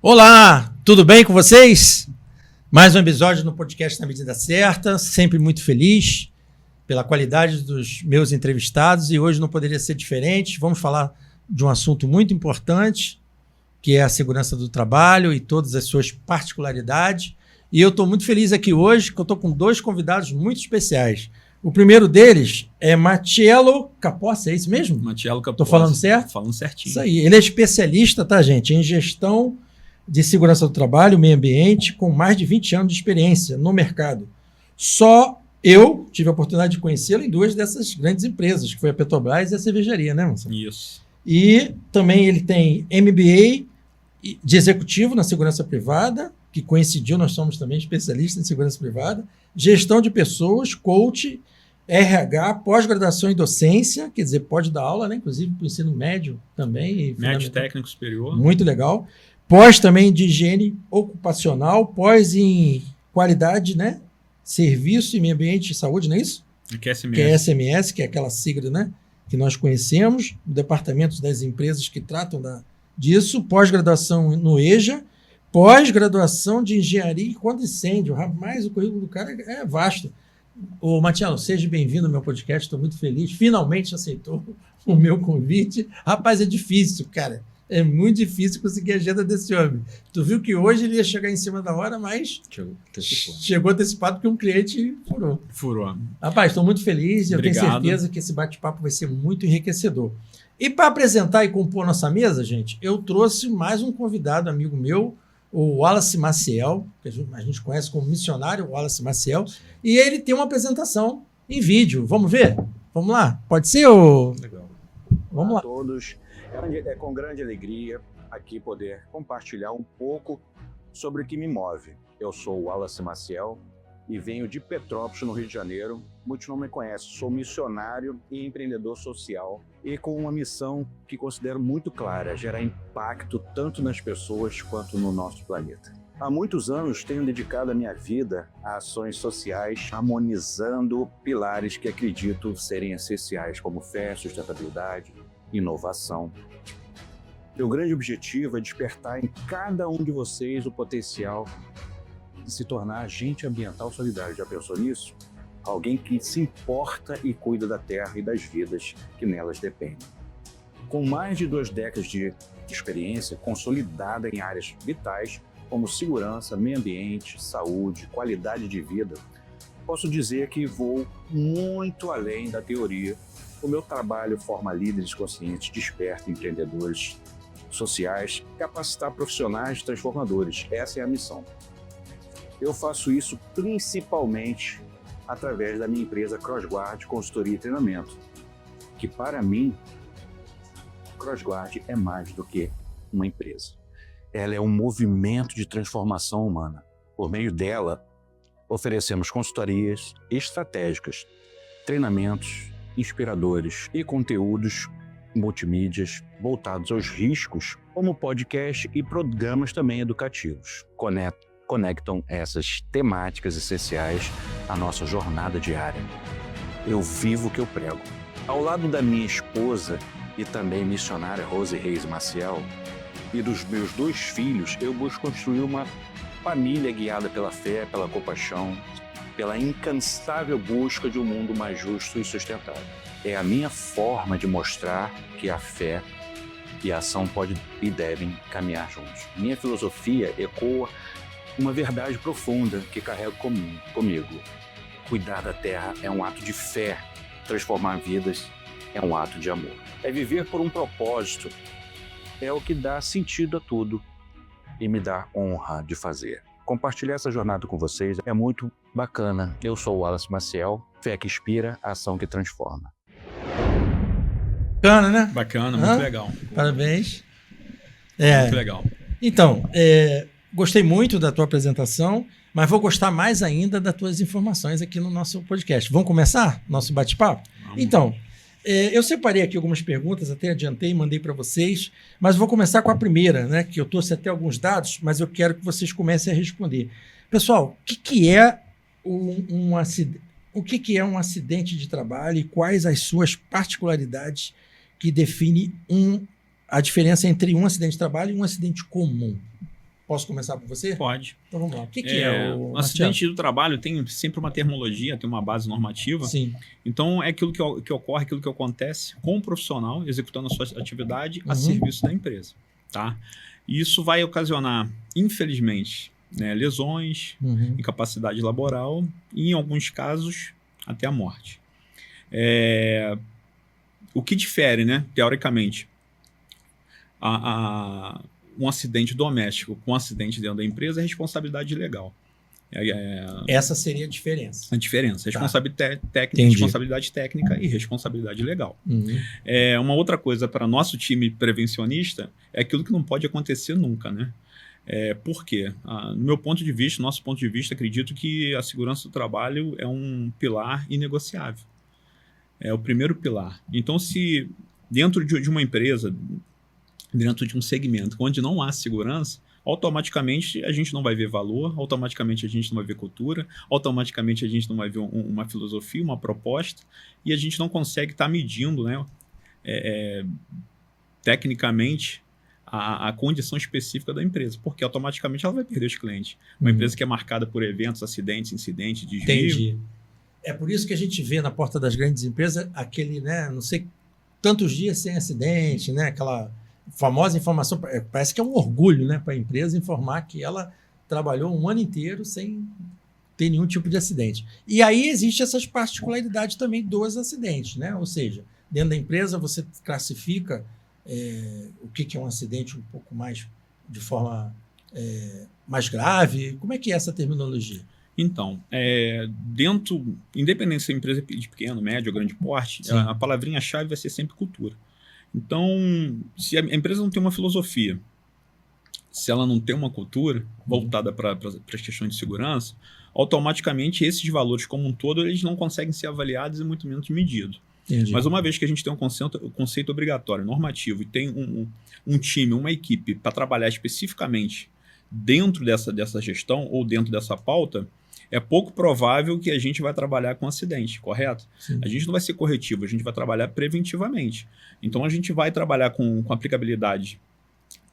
Olá, tudo bem com vocês? Mais um episódio no podcast Na Medida Certa, sempre muito feliz pela qualidade dos meus entrevistados e hoje não poderia ser diferente. Vamos falar de um assunto muito importante, que é a segurança do trabalho e todas as suas particularidades. E eu estou muito feliz aqui hoje, que eu estou com dois convidados muito especiais. O primeiro deles é Marcello Capozzi, é isso mesmo? Marcello Capozzi. Estou falando certo? Falando certinho. Isso aí. Ele é especialista, tá, gente, em gestão de segurança do trabalho, meio ambiente, com mais de 20 anos de experiência no mercado. Só eu tive a oportunidade de conhecê-lo em duas dessas grandes empresas, que foi a Petrobras e a cervejaria, né, Marcelo? Isso. E também ele tem MBA de executivo na segurança privada, que coincidiu, nós somos também especialistas em segurança privada, gestão de pessoas, coach, RH, pós-graduação em docência, quer dizer, pode dar aula, né? Inclusive para o ensino médio também. Médio técnico superior. Muito legal. Pós também de higiene ocupacional, pós em qualidade, né? Serviço e meio ambiente e saúde, não é isso? Que é SMS. Que é SMS, que é aquela sigla, né? Que nós conhecemos, departamentos das empresas que tratam disso, pós-graduação no EJA, pós-graduação de engenharia contra incêndio. Rapaz, o currículo do cara é vasto. Ô, Marcello, seja bem-vindo ao meu podcast, estou muito feliz. Finalmente aceitou o meu convite. Rapaz, é difícil, cara. É muito difícil conseguir a agenda desse homem. Tu viu que hoje ele ia chegar em cima da hora, mas chegou antecipado porque um cliente furou. Rapaz, estou muito feliz e eu tenho certeza que esse bate-papo vai ser muito enriquecedor. E para apresentar e compor nossa mesa, gente, eu trouxe mais um convidado, amigo meu, o Wallace Maciel, que a gente conhece como missionário Wallace Maciel, e ele tem uma apresentação em vídeo. Vamos ver? Vamos lá? Pode ser? Legal. Vamos lá. A todos. É com grande alegria aqui poder compartilhar um pouco sobre o que me move. Eu sou o Wallace Maciel e venho de Petrópolis, no Rio de Janeiro. Muitos não me conhecem. Sou missionário e empreendedor social e com uma missão que considero muito clara: gerar impacto tanto nas pessoas quanto no nosso planeta. Há muitos anos tenho dedicado a minha vida a ações sociais, harmonizando pilares que acredito serem essenciais, como fé, sustentabilidade, inovação. Meu grande objetivo é despertar em cada um de vocês o potencial de se tornar agente ambiental solidário. Já pensou nisso? Alguém que se importa e cuida da terra e das vidas que nelas dependem. Com mais de 2 décadas de experiência consolidada em áreas vitais como segurança, meio ambiente, saúde, qualidade de vida, posso dizer que vou muito além da teoria. O meu trabalho forma líderes conscientes, desperta empreendedores sociais, capacitar profissionais transformadores. Essa é a missão. Eu faço isso principalmente através da minha empresa CrossGuard Consultoria e Treinamento, que para mim, CrossGuard é mais do que uma empresa. Ela é um movimento de transformação humana. Por meio dela, oferecemos consultorias estratégicas, treinamentos inspiradores e conteúdos multimídias voltados aos riscos, como podcast e programas também educativos. Conectam essas temáticas essenciais à nossa jornada diária. Eu vivo o que eu prego. Ao lado da minha esposa e também missionária Rose Reis Maciel e dos meus 2 filhos, eu busco construir uma família guiada pela fé, pela compaixão, pela incansável busca de um mundo mais justo e sustentável. É a minha forma de mostrar que a fé e a ação podem e devem caminhar juntos. Minha filosofia ecoa uma verdade profunda que carrego comigo. Cuidar da terra é um ato de fé, transformar vidas é um ato de amor. É viver por um propósito, é o que dá sentido a tudo e me dá honra de fazer. Compartilhar essa jornada com vocês é muito bacana. Eu sou o Wallace Maciel, fé que inspira, ação que transforma. Bacana, né? Bacana, muito legal. Parabéns. Muito legal. Então, gostei muito da tua apresentação, mas vou gostar mais ainda das tuas informações aqui no nosso podcast. Vamos começar nosso bate-papo? Então, eu separei aqui algumas perguntas, até adiantei e mandei para vocês, mas vou começar com a primeira, né? Que eu trouxe até alguns dados, mas eu quero que vocês comecem a responder. Pessoal, o que é um acidente? O que é um acidente de trabalho e quais as suas particularidades que definem a diferença entre um acidente de trabalho e um acidente comum? Posso começar por você? Pode. Então vamos lá. O que é o acidente do trabalho? Tem sempre uma terminologia, tem uma base normativa. Sim. Então, é aquilo que ocorre, aquilo que acontece com o profissional executando a sua atividade a serviço da empresa. Tá? E isso vai ocasionar, infelizmente, né, lesões, incapacidade laboral e, em alguns casos, até a morte. O que difere, né, teoricamente, um acidente doméstico com um acidente dentro da empresa é responsabilidade legal. Essa seria a diferença. A diferença. Entendi. Responsabilidade técnica e responsabilidade legal. Uma outra coisa para nosso time prevencionista é aquilo que não pode acontecer nunca, né? Por quê? No meu ponto de vista, nosso ponto de vista, acredito que a segurança do trabalho é um pilar inegociável. É o primeiro pilar. Então, se dentro de uma empresa, dentro de um segmento onde não há segurança, automaticamente a gente não vai ver valor, automaticamente a gente não vai ver cultura, automaticamente a gente não vai ver uma filosofia, uma proposta, e a gente não consegue estar medindo, né, tecnicamente a condição específica da empresa, porque automaticamente ela vai perder os clientes. Uma empresa que é marcada por eventos, acidentes, incidentes, desvio. Entendi. É por isso que a gente vê na porta das grandes empresas aquele, né, não sei, tantos dias sem acidente, né, aquela famosa informação, parece que é um orgulho, né, para a empresa informar que ela trabalhou um ano inteiro sem ter nenhum tipo de acidente. E aí existe essas particularidades também dos acidentes, né? Ou seja, dentro da empresa você classifica o que é um acidente um pouco mais, de forma mais grave. Como é que é essa terminologia? Então, independente se a empresa é de pequeno, médio ou grande porte, a palavrinha-chave vai ser sempre cultura. Então, se a empresa não tem uma filosofia, se ela não tem uma cultura voltada para as questões de segurança, automaticamente esses valores como um todo eles não conseguem ser avaliados e muito menos medidos. Entendi. Mas uma vez que a gente tem um conceito obrigatório, normativo, e tem um time, uma equipe para trabalhar especificamente dentro dessa gestão ou dentro dessa pauta, é pouco provável que a gente vai trabalhar com acidente, correto? Sim. A gente não vai ser corretivo, a gente vai trabalhar preventivamente. Então, a gente vai trabalhar com aplicabilidade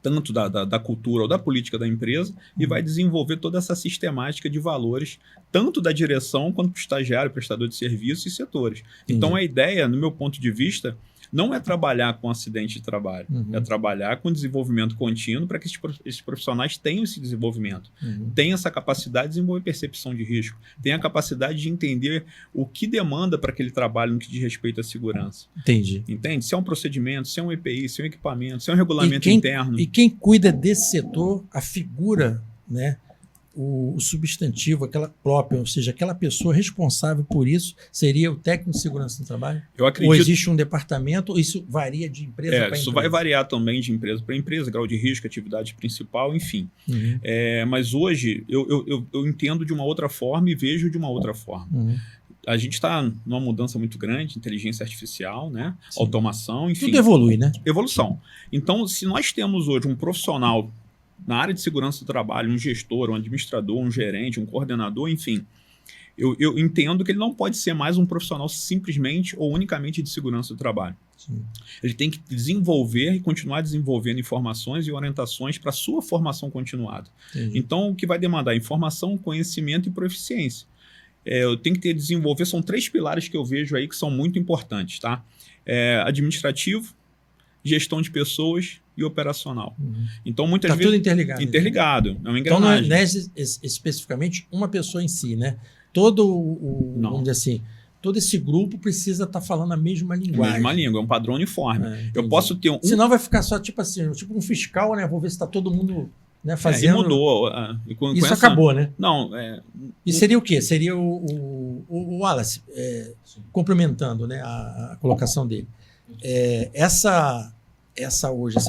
tanto da cultura ou da política da empresa e vai desenvolver toda essa sistemática de valores, tanto da direção quanto para o estagiário, prestador de serviços e setores. Então, a ideia, no meu ponto de vista, não é trabalhar com acidente de trabalho, é trabalhar com desenvolvimento contínuo para que esses profissionais tenham esse desenvolvimento, tenham essa capacidade de desenvolver percepção de risco, tenham a capacidade de entender o que demanda para aquele trabalho no que diz respeito à segurança. Entendi. Entende? Se é um procedimento, se é um EPI, se é um equipamento, se é um regulamento interno. E quem cuida desse setor, a figura, né? O substantivo, aquela própria, ou seja, aquela pessoa responsável por isso seria o técnico de segurança do trabalho? Eu acredito. Ou existe um departamento, ou isso varia de empresa para empresa? Isso vai variar também de empresa para empresa, grau de risco, atividade principal, enfim. Mas hoje eu entendo de uma outra forma e vejo de uma outra forma. A gente está numa mudança muito grande, inteligência artificial, né? Automação, enfim. Tudo evolui, né? Evolução. Então, se nós temos hoje um profissional na área de segurança do trabalho, um gestor, um administrador, um gerente, um coordenador, enfim, eu entendo que ele não pode ser mais um profissional simplesmente ou unicamente de segurança do trabalho. Sim. Ele tem que desenvolver e continuar desenvolvendo informações e orientações para a sua formação continuada. Então, o que vai demandar? Informação, conhecimento e proficiência. Eu tenho que desenvolver, são 3 pilares que eu vejo aí que são muito importantes, tá? Administrativo, gestão de pessoas e operacional. Então, muitas vezes... tudo interligado. Interligado. Né? É uma engrenagem. Então, não é especificamente uma pessoa em si, né? Vamos dizer assim, todo esse grupo precisa estar falando a mesma linguagem. A mesma língua, é um padrão uniforme. Eu posso ter Senão vai ficar só tipo assim, tipo um fiscal, né? Vou ver se está todo mundo, né, fazendo... E mudou. Isso acabou, né? Não. E seria o quê? Seria o Wallace, complementando, né, a colocação dele. Essa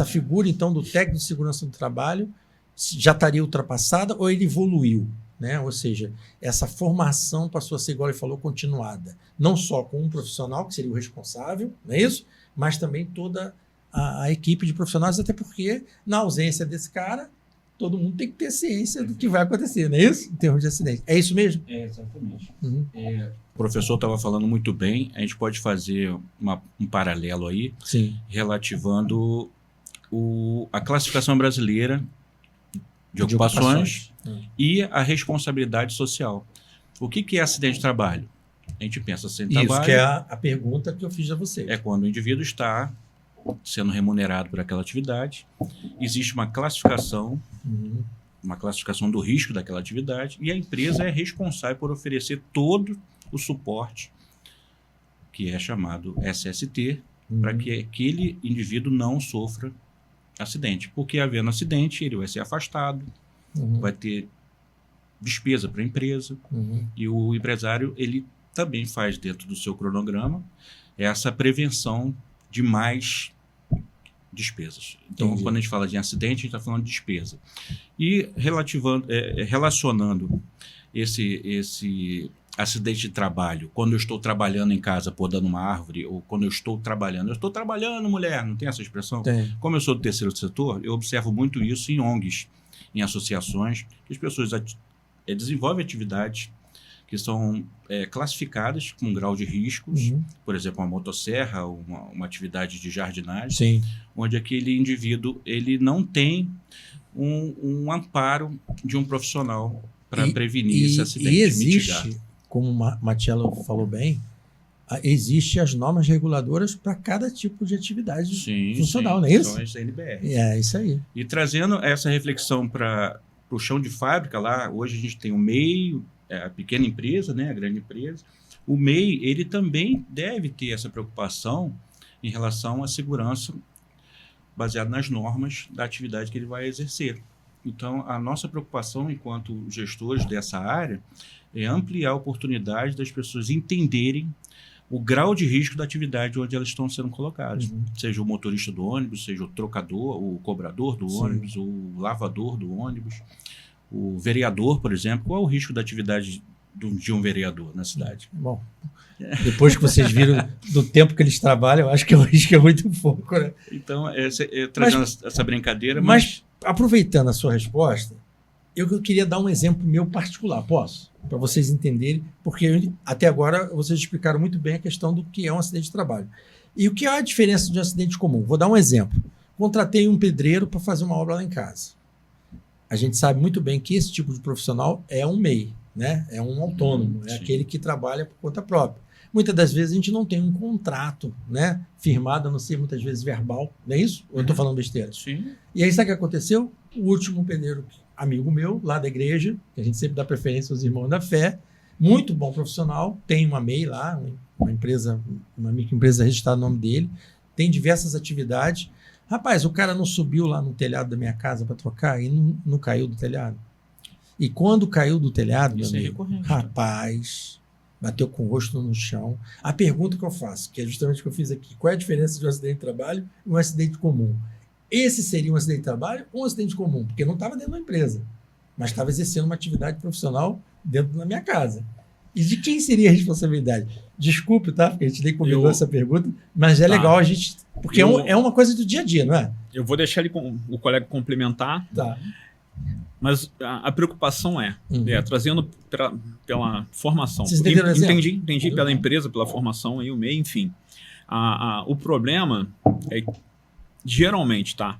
figura, então, do técnico de segurança do trabalho já estaria ultrapassada ou ele evoluiu? Né? Ou seja, essa formação passou a ser, igual ele falou, continuada. Não só com um profissional, que seria o responsável, não é isso? Mas também toda a equipe de profissionais, até porque, na ausência desse cara, todo mundo tem que ter ciência do que vai acontecer, não é isso? Em termos de acidente. É isso mesmo? Exatamente. O professor estava falando muito bem, a gente pode fazer um paralelo aí, sim, relativando a classificação brasileira de ocupações e a responsabilidade social. O que é acidente de trabalho? A gente pensa acidente de trabalho... Isso que é a pergunta que eu fiz a vocês. É quando o indivíduo está sendo remunerado por aquela atividade, existe uma classificação, uma classificação do risco daquela atividade, e a empresa é responsável por oferecer todo o suporte, que é chamado SST, para que aquele indivíduo não sofra acidente. Porque havendo acidente, ele vai ser afastado, vai ter despesa para a empresa, e o empresário ele também faz dentro do seu cronograma essa prevenção de mais despesas. Então, quando a gente fala de acidente, a gente está falando de despesa. E relacionando esse acidente de trabalho, quando eu estou trabalhando em casa podando uma árvore, ou quando eu estou trabalhando, mulher, não tem essa expressão? Tem. Como eu sou do terceiro setor, eu observo muito isso em ONGs, em associações, que as pessoas desenvolvem atividades que são classificadas com um grau de riscos, por exemplo, uma motosserra, uma atividade de jardinagem, onde aquele indivíduo ele não tem um amparo de um profissional para prevenir esse acidente, e existe, mitigar. Como o Matiello falou bem, existe as normas reguladoras para cada tipo de atividade funcional, não é isso? São as NBR. É isso aí. E trazendo essa reflexão para o chão de fábrica, lá hoje a gente tem o MEI, a pequena empresa, né, a grande empresa. O MEI ele também deve ter essa preocupação em relação à segurança baseada nas normas da atividade que ele vai exercer. Então, a nossa preocupação enquanto gestores dessa área é ampliar a oportunidade das pessoas entenderem o grau de risco da atividade onde elas estão sendo colocadas. Seja o motorista do ônibus, seja o trocador, o cobrador do ônibus, o lavador do ônibus, o vereador, por exemplo. Qual é o risco da atividade de um vereador na cidade? Bom, depois que vocês viram do tempo que eles trabalham, eu acho que o risco é muito pouco, né? Então, trazendo essa brincadeira... Mas, aproveitando a sua resposta, eu queria dar um exemplo meu particular, posso? Para vocês entenderem, porque até agora vocês explicaram muito bem a questão do que é um acidente de trabalho. E o que é a diferença de um acidente comum? Vou dar um exemplo. Contratei um pedreiro para fazer uma obra lá em casa. A gente sabe muito bem que esse tipo de profissional é um MEI, né? É um autônomo, é aquele que trabalha por conta própria. Muitas das vezes a gente não tem um contrato, né, firmado, a não ser muitas vezes verbal, não é isso? Ou eu estou falando besteira? Sim. E aí sabe o que aconteceu? O último pedreiro, amigo meu, lá da igreja, que a gente sempre dá preferência aos irmãos da fé, muito bom profissional, tem uma MEI lá, uma empresa, uma microempresa registrada no nome dele, tem diversas atividades. Rapaz, o cara não subiu lá no telhado da minha casa para trocar e não caiu do telhado. E quando caiu do telhado, isso meu é amigo, recorrente, rapaz, bateu com o rosto no chão. A pergunta que eu faço, que é justamente o que eu fiz aqui, qual é a diferença de um acidente de trabalho e um acidente comum? Esse seria um acidente de trabalho ou um acidente comum? Porque não estava dentro da empresa, mas estava exercendo uma atividade profissional dentro da minha casa. E de quem seria a responsabilidade? Desculpe, tá? Porque a gente nem combinou essa pergunta, mas é legal a gente... Porque é uma coisa do dia a dia, não é? Eu vou deixar o colega complementar. Tá. Mas a preocupação trazendo pela formação. Vocês entenderam o exemplo? Entendi pela empresa, pela formação, e o MEI, enfim. O problema é, geralmente, tá?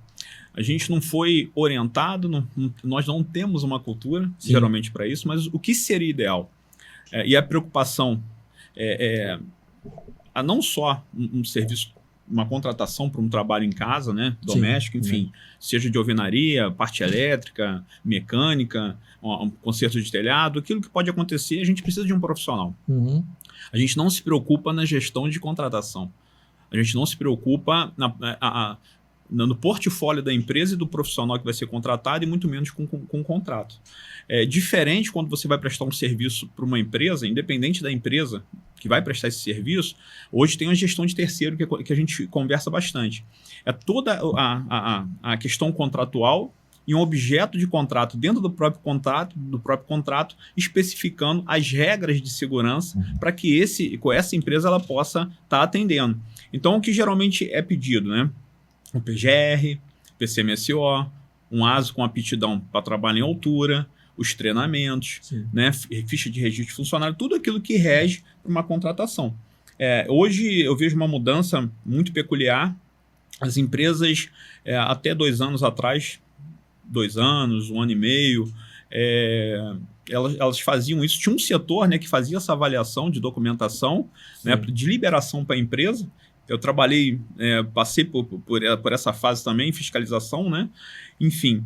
A gente não foi orientado, nós não temos uma cultura, geralmente, para isso, mas o que seria ideal? E a preocupação não só um serviço, uma contratação para um trabalho em casa, né, doméstico, enfim, seja de alvenaria, parte elétrica, mecânica, um conserto de telhado, aquilo que pode acontecer, a gente precisa de um profissional. A gente não se preocupa na gestão de contratação. A gente não se preocupa no portfólio da empresa e do profissional que vai ser contratado, e muito menos com o contrato. É diferente quando você vai prestar um serviço para uma empresa, independente da empresa que vai prestar esse serviço. Hoje tem a gestão de terceiro que a gente conversa bastante. É toda a questão contratual e um objeto de contrato dentro do próprio contrato, especificando as regras de segurança para que essa empresa ela possa estar atendendo. Então, o que geralmente é pedido, né? Um PGR, PCMSO, um ASO com aptidão para trabalho em altura, os treinamentos, né, ficha de registro de funcionário, tudo aquilo que rege uma contratação. Hoje eu vejo uma mudança muito peculiar. As empresas, até 2 anos atrás, 2 anos, 1 ano e meio. Elas faziam isso. Tinha um setor, né, que fazia essa avaliação de documentação, né, de liberação para a empresa. Eu trabalhei, passei por essa fase também, fiscalização, né? Enfim.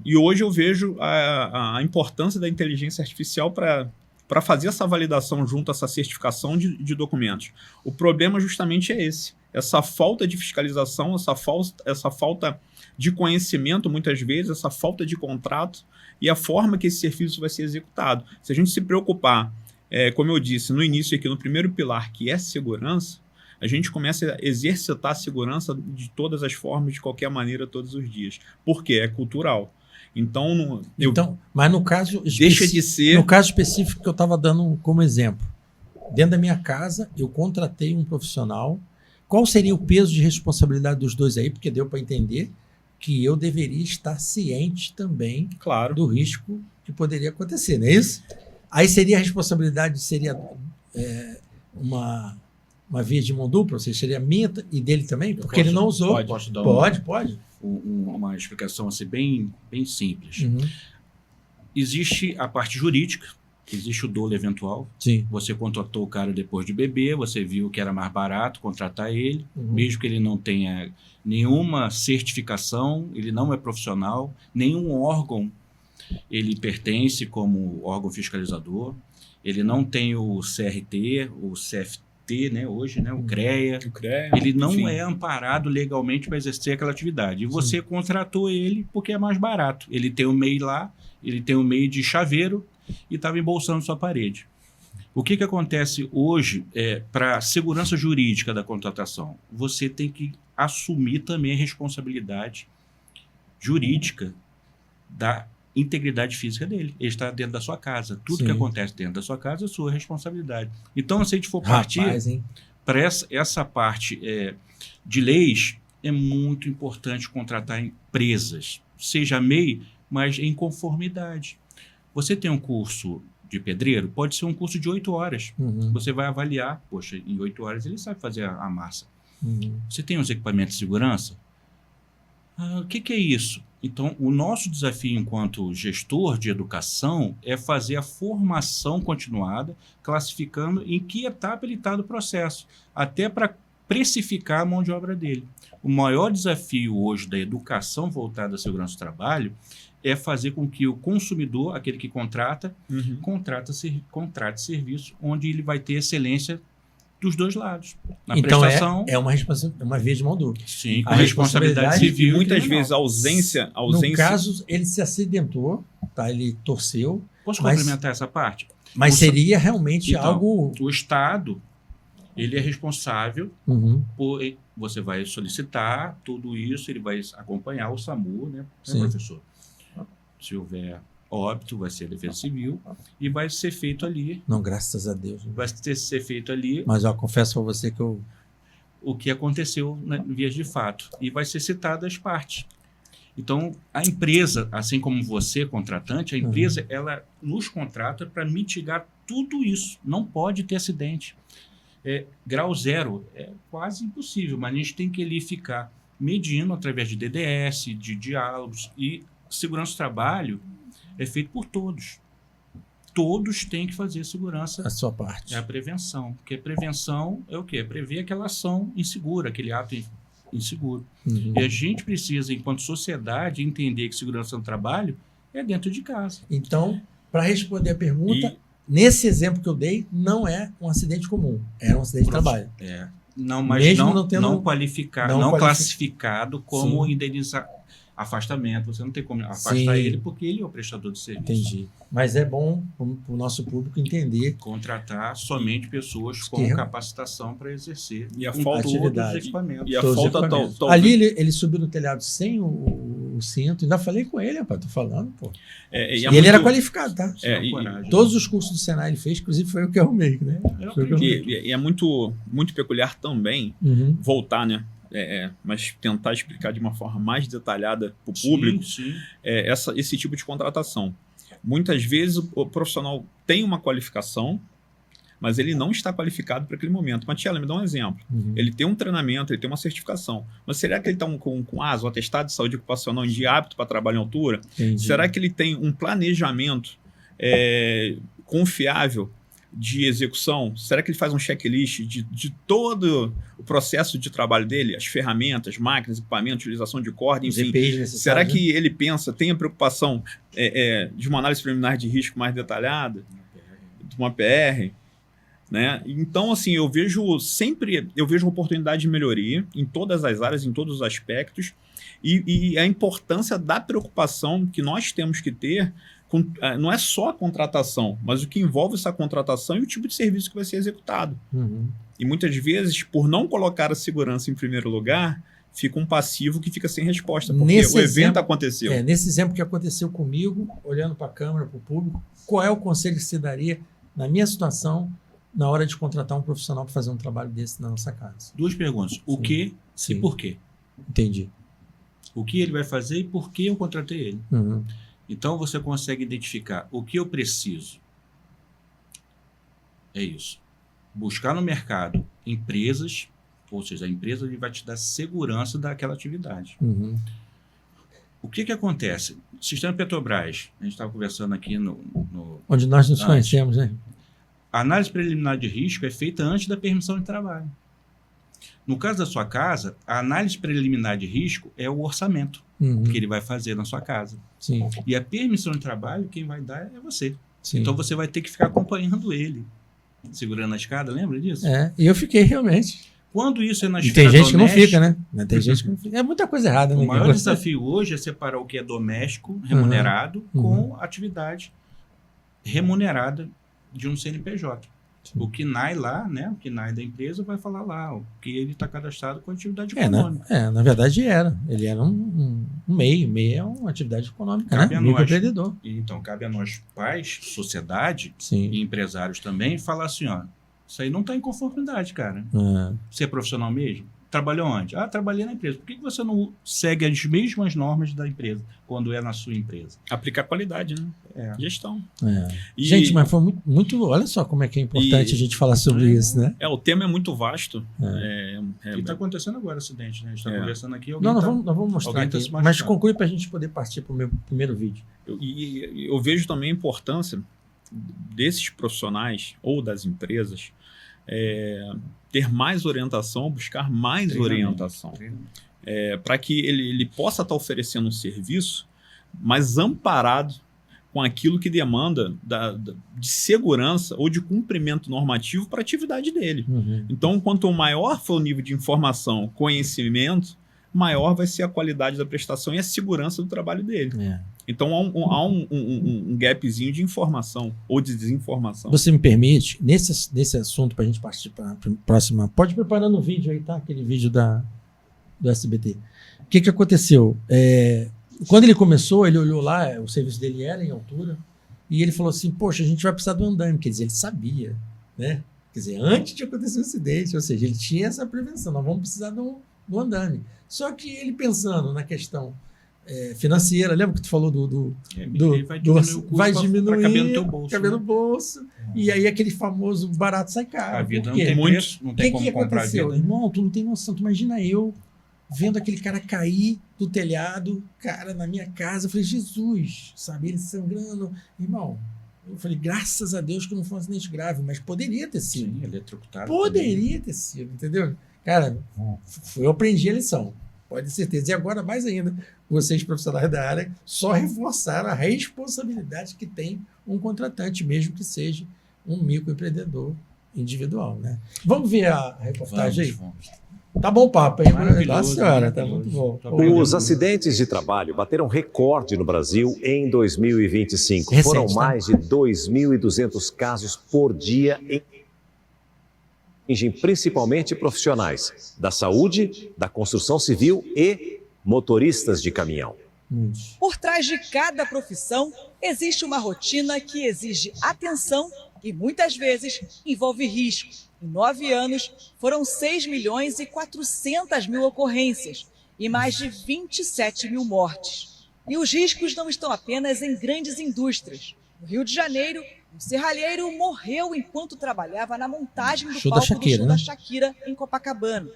E hoje eu vejo a importância da inteligência artificial para fazer essa validação junto a essa certificação de documentos. O problema justamente é esse. Essa falta de fiscalização, essa falta de conhecimento, muitas vezes, essa falta de contrato e a forma que esse serviço vai ser executado. Se a gente se preocupar, como eu disse no início aqui, no primeiro pilar, que é segurança, a gente começa a exercitar a segurança de todas as formas, de qualquer maneira, todos os dias. Por quê? É cultural. Então, mas no caso deixa de ser... No caso específico que eu estava dando como exemplo, dentro da minha casa, eu contratei um profissional. Qual seria o peso de responsabilidade dos dois aí? Porque deu para entender que eu deveria estar ciente também, claro, do risco que poderia acontecer, não é isso? Aí seria a responsabilidade, seria uma via de mão dupla, ou seja, seria minha e dele também, porque ele não usou. Pode. Uma explicação assim, bem simples. Existe a parte jurídica, existe o dolo eventual. Sim. Você contratou o cara depois de beber, você viu que era mais barato contratar ele, mesmo que ele não tenha nenhuma certificação, ele não é profissional, nenhum órgão ele pertence como órgão fiscalizador, ele não tem o CRT, o CFT, né, hoje, né, o CREA, ele não é amparado legalmente para exercer aquela atividade. E você contratou ele porque é mais barato. Ele tem o MEI lá, ele tem o MEI de chaveiro e estava embolsando sua parede. O que acontece hoje para a segurança jurídica da contratação? Você tem que assumir também a responsabilidade jurídica da integridade física dele. Ele está dentro da sua casa. Tudo que acontece dentro da sua casa é sua responsabilidade. Então, se a gente for partir para essa parte de leis, é muito importante contratar empresas, seja MEI, mas em conformidade. Você tem um curso de pedreiro, pode ser um curso de 8 horas. Você vai avaliar, poxa, em 8 horas ele sabe fazer a massa. Você tem os equipamentos de segurança? O que é isso? Então, o nosso desafio enquanto gestor de educação é fazer a formação continuada, classificando em que etapa ele está do processo, até para precificar a mão de obra dele. O maior desafio hoje da educação voltada à segurança do trabalho é fazer com que o consumidor, aquele que contrate serviço onde ele vai ter excelência dos dois lados. Na então prestação, uma via de mão dupla. Sim, com responsabilidade civil. Muitas vezes a ausência... No caso, ele se acidentou, tá? Ele torceu. Posso complementar essa parte? Mas seria realmente algo... O Estado, ele é responsável por... Você vai solicitar tudo isso, ele vai acompanhar o SAMU, né, professor? Se houver óbito, vai ser a Defesa Civil e vai ser feito ali. Não, graças a Deus. Vai ser feito ali. Mas eu confesso para você que o que aconteceu em vias de fato. E vai ser citada as partes. Então, a empresa, assim como você, contratante, a empresa, ela nos contrata para mitigar tudo isso. Não pode ter acidente. Grau zero é quase impossível, mas a gente tem que ali ficar medindo através de DDS, de diálogos, e segurança do trabalho é feito por todos. Todos têm que fazer segurança. A sua parte. É a prevenção. Porque prevenção é o quê? É prever aquela ação insegura, aquele ato inseguro. E a gente precisa, enquanto sociedade, entender que segurança do trabalho é dentro de casa. Então, para responder a pergunta, nesse exemplo que eu dei, não é um acidente comum. É um acidente de trabalho. Não, mas mesmo não classificado como afastamento. Você não tem como afastar ele porque ele é o prestador de serviço. Entendi. Mas é bom para o nosso público entender. Contratar somente pessoas com capacitação para exercer e a falta dos equipamentos. E a falta ali ele subiu no telhado sem o cinto. Ainda falei com ele, rapaz. Tô falando, pô. E ele era qualificado, tá? Todos os cursos do Senai ele fez, inclusive foi o que eu arrumei, né? E é muito, muito peculiar também voltar, né? Mas tentar explicar de uma forma mais detalhada para o público esse tipo de contratação. Muitas vezes o profissional tem uma qualificação, mas ele não está qualificado para aquele momento. Matiela, me dá um exemplo. Ele tem um treinamento, ele tem uma certificação, mas será que ele está com ASO, atestado de saúde ocupacional de apto para trabalho em altura? Entendi. Será que ele tem um planejamento confiável de execução? Será que ele faz um checklist de todo o processo de trabalho dele, as ferramentas, máquinas, equipamentos, utilização de corda, enfim? Será que ele tem a preocupação de uma análise preliminar de risco mais detalhada, de uma PR? Né? Então, assim, eu vejo oportunidade de melhoria em todas as áreas, em todos os aspectos, e a importância da preocupação que nós temos que ter não é só a contratação, mas o que envolve essa contratação e o tipo de serviço que vai ser executado. E muitas vezes, por não colocar a segurança em primeiro lugar, fica um passivo que fica sem resposta, porque o evento aconteceu. Nesse exemplo que aconteceu comigo, olhando para a câmera, para o público, qual é o conselho que se daria na minha situação na hora de contratar um profissional para fazer um trabalho desse na nossa casa? 2 perguntas. O que e por quê? Entendi. O que ele vai fazer e por que eu contratei ele. Então, você consegue identificar o que eu preciso. É isso. Buscar no mercado empresas, ou seja, a empresa vai te dar segurança daquela atividade. O que acontece? O sistema Petrobras, a gente estava conversando aqui onde nós nos conhecemos, né? A análise preliminar de risco é feita antes da permissão de trabalho. No caso da sua casa, a análise preliminar de risco é o orçamento que ele vai fazer na sua casa. Sim. E a permissão de trabalho, quem vai dar é você. Sim. Então você vai ter que ficar acompanhando ele, segurando a escada, lembra disso? E eu fiquei realmente. Quando isso é na esfera tem gente que não doméstica, fica, né? Tem gente que não fica. É muita coisa errada. O maior desafio hoje é separar o que é doméstico, remunerado, com atividade remunerada de um CNPJ. Sim. O KNAI lá, né? O KNAI da empresa vai falar lá o que ele está cadastrado com atividade econômica. Na verdade era. Ele era um MEI. MEI é uma atividade econômica, cabe né? Microempreendedor. Então, cabe a nós, pais, sociedade e empresários também, falar assim, ó, isso aí não está em conformidade, cara. Você é profissional mesmo? Trabalhou onde? Trabalhei na empresa. Por que você não segue as mesmas normas da empresa quando é na sua empresa? Aplicar qualidade, né? Gestão. Gente, mas foi muito... Olha só como é que é importante a gente falar sobre isso, né? O tema é muito vasto. E está acontecendo agora o acidente, né? A gente está conversando aqui. Nós vamos mostrar aqui. Mas conclui para a gente poder partir para o meu primeiro vídeo. Eu vejo também a importância desses profissionais ou das empresas ter mais orientação, buscar mais orientação, para que ele possa estar oferecendo um serviço mais amparado com aquilo que demanda de segurança ou de cumprimento normativo para a atividade dele. Então, quanto maior for o nível de informação, conhecimento, maior vai ser a qualidade da prestação e a segurança do trabalho dele. Então, há um gapzinho de informação ou de desinformação. Você me permite, nesse assunto, para a gente partir para a próxima... Pode preparar no vídeo aí, tá? Aquele vídeo do SBT. O que aconteceu? Quando ele começou, ele olhou lá, o serviço dele era em altura, e ele falou assim, poxa, a gente vai precisar do andame. Quer dizer, ele sabia, né? Quer dizer, antes de acontecer o acidente, ou seja, ele tinha essa prevenção, nós vamos precisar do andame. Só que ele pensando na questão financeira, lembra que tu falou vai diminuir para caber no teu bolso. Caber no bolso. E aí aquele famoso barato sai caro. A vida não tem preço, não tem como comprar a vida. Irmão, tu não tem noção, tu imagina eu vendo aquele cara cair do telhado, cara, na minha casa, eu falei, Jesus, sabe, ele sangrando. Irmão, eu falei, graças a Deus que não foi um acidente grave, mas poderia ter sido. Sim, eletrocutado. Poderia ter sido, entendeu? Cara, eu aprendi a lição, pode ter certeza. E agora, mais ainda, vocês profissionais da área só reforçaram a responsabilidade que tem um contratante, mesmo que seja um microempreendedor individual, né? Vamos ver a reportagem aí? Vamos. Tá bom o papo, hein? Maravilhoso, senhora, tá muito bom. Os acidentes de trabalho bateram recorde no Brasil em 2025. Foram mais de 2.200 casos por dia, principalmente profissionais da saúde, da construção civil e motoristas de caminhão. Por trás de cada profissão, existe uma rotina que exige atenção e muitas vezes envolve risco. Em 9 anos, foram 6.400.000 ocorrências e mais de 27.000 mortes. E os riscos não estão apenas em grandes indústrias. No Rio de Janeiro, Um serralheiro morreu enquanto trabalhava na montagem do Show da palco Shakira, do show né? da Shakira, em Copacabana.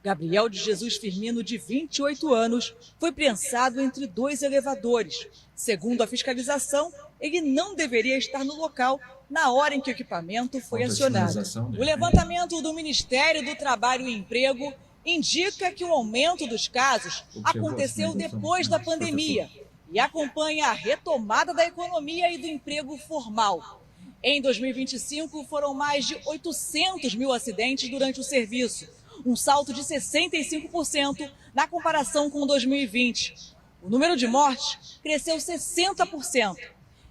Gabriel de Jesus Firmino, de 28 anos, foi prensado entre 2 elevadores. Segundo a fiscalização, ele não deveria estar no local na hora em que o equipamento foi acionado. O levantamento do Ministério do Trabalho e Emprego indica que o aumento dos casos aconteceu depois da pandemia e acompanha a retomada da economia e do emprego formal. Em 2025, foram mais de 800 mil acidentes durante o serviço, um salto de 65% na comparação com 2020. O número de mortes cresceu 60%